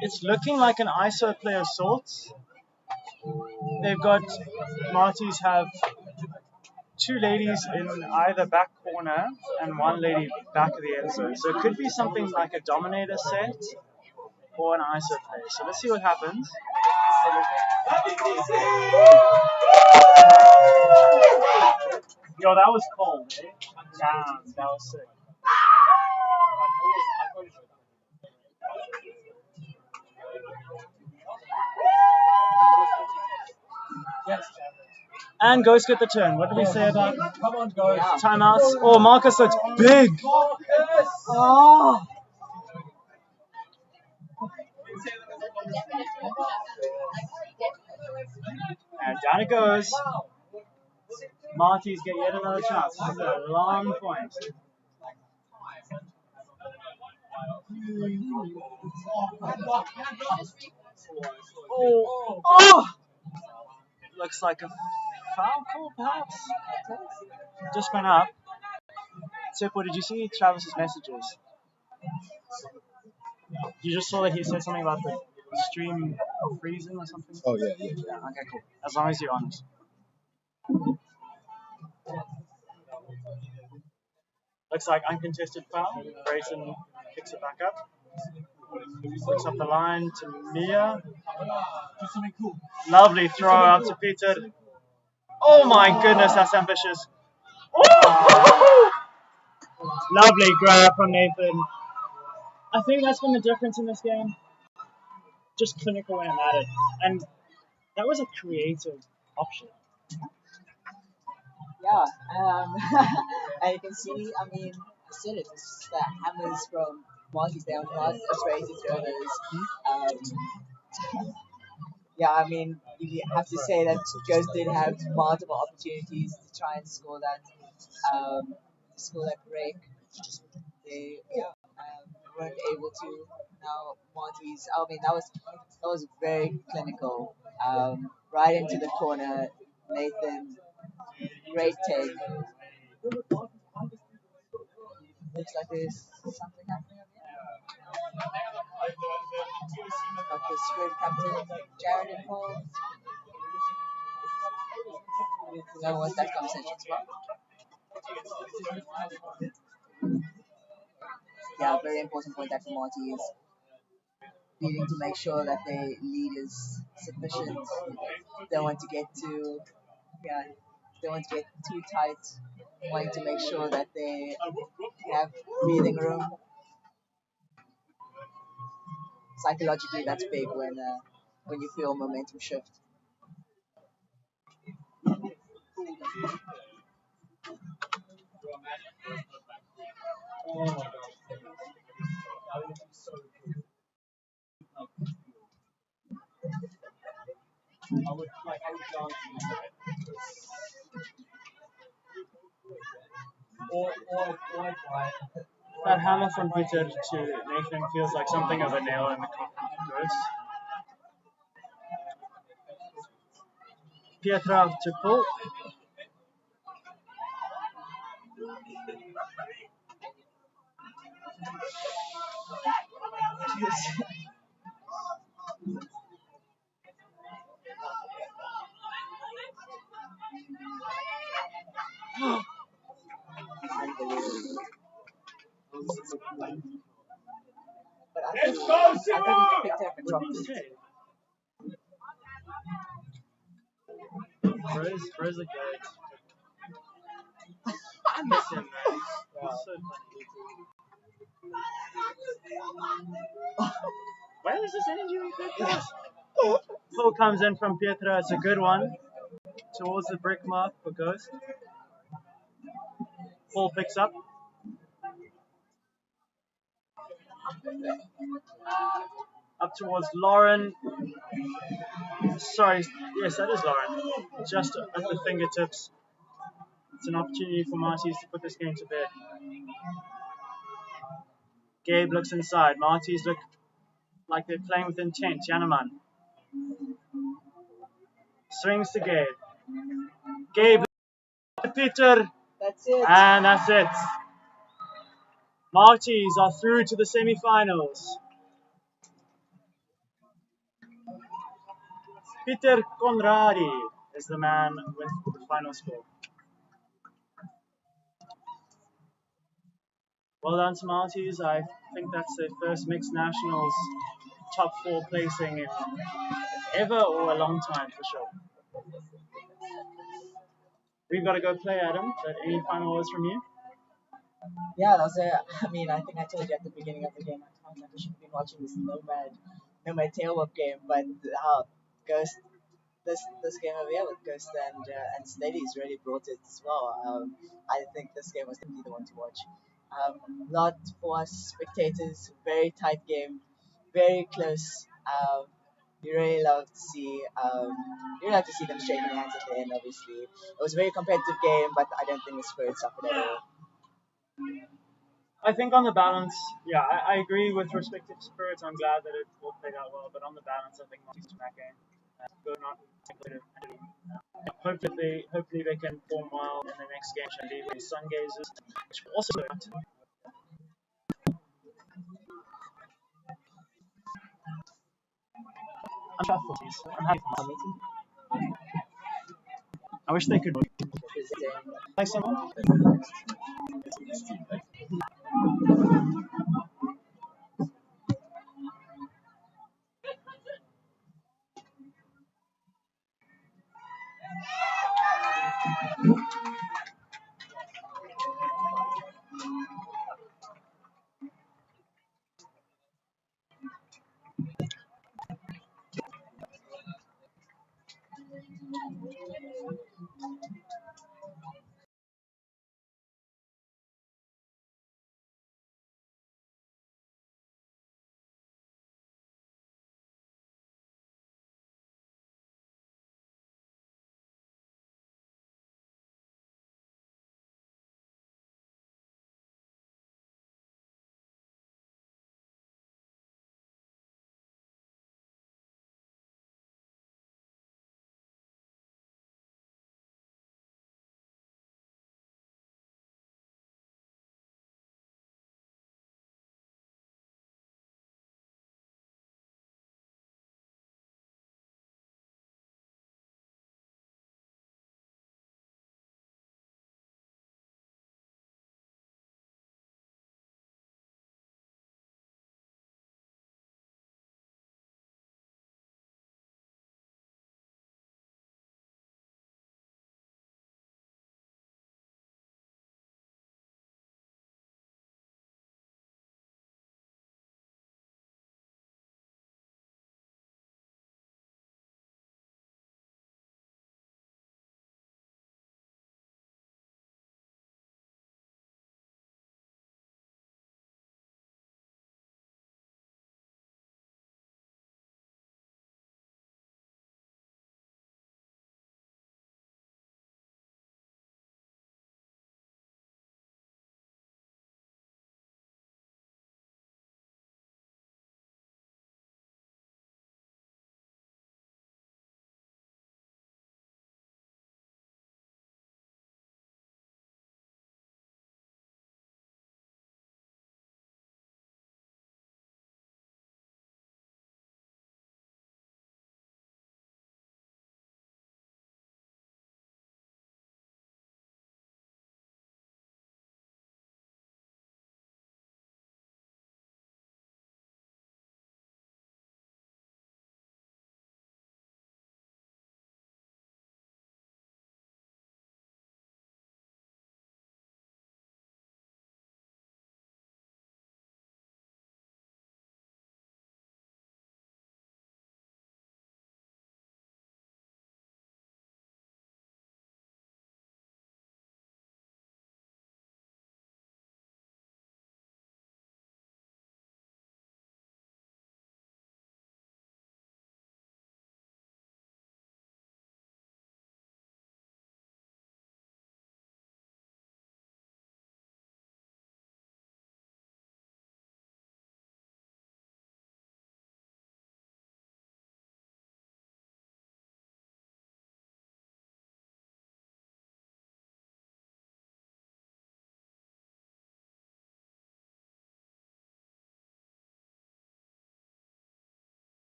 It's looking like an ISO play of sorts. They've got Marty's have 2 ladies in either back corner and 1 lady back of the end zone. So it could be something like a dominator set or an ISO play. So let's see what happens. Yo, that was cold, eh? Damn, that was sick. And Ghost get the turn. What did we say about timeouts? Oh, Marcus looks big. Oh. And down it goes. Marty's get yet another chance. This is a long point. Oh! Looks like a foul call, perhaps. Just went up. Seppo, did you see Travis's messages? You just saw that he said something about the stream freezing or something? Oh yeah. Yeah, okay, cool. As long as you're honest. Looks like uncontested foul. Grayson kicks it back up. Puts up the line to Mia. Lovely throw up to Peter. Oh my goodness, that's ambitious. Oh! Lovely grab from Nathan. I think that's been the difference in this game. Just clinical when it mattered. And that was a creative option. Yeah, and you can see, I mean, I said it, it's the hammers from Monty's, they are not afraid to throw those. Yeah, I mean, you have to say that Ghost did have multiple opportunities to try and score that break. They, weren't able to. Now Monty's, I mean, that was very clinical. Right into the corner, Nathan, great take. Looks like there's something happening up here. Got the screen captain, Jared involved. No one's that conversation as well. Yeah, very important point that for Monty is needing to make sure that their lead is sufficient. Don't want to get too, yeah, don't want to get too tight. Wanting to make sure that they have breathing room. Psychologically, that's big when you feel momentum shift. That hammer from Peter to Nathan feels like something of a nail in the coffin for Ghost. Pietra to pull. But I think he picked up and dropped it. Bro's like that. I miss him, man. He's so funny. Where is this energy like that? Pull comes in from Pietra. It's a good one. Towards the brick mark for Ghost. Paul picks up. Up towards Lauren. Sorry, yes, that is Lauren. Just at the fingertips. It's an opportunity for Marty's to put this game to bed. Gabe looks inside. Marty's look like they're playing with intent. Janaman swings to Gabe. Gabe, Peter. That's it. And that's it. Marty's are through to the semi-finals. Peter Conradi is the man with the final score. Well done to Marty's. I think that's their first mixed nationals top 4 placing in ever or a long time for sure. We've got to go play, Adam. But any final words from you? Yeah, that was it. I mean, I think I told you at the beginning of the game, I was like, I should have been watching this Nomad tail whip game, but Ghost, this game over here with Ghost and Steady's really brought it as well. I think this game was definitely the one to watch. Lot for us spectators, very tight game, very close. You really love to see them shaking hands at the end. Obviously, it was a very competitive game, but I don't think the Spurs suffered at all. I think on the balance, yeah, I agree with respective spirits. I'm glad that it all played out well, but on the balance, I think Monty's in that game. Go not hopefully they can perform well in the next game and leave sun gazers, which will also go out. I'm chuffed for these. I'm happy for them. I wish they could like someone.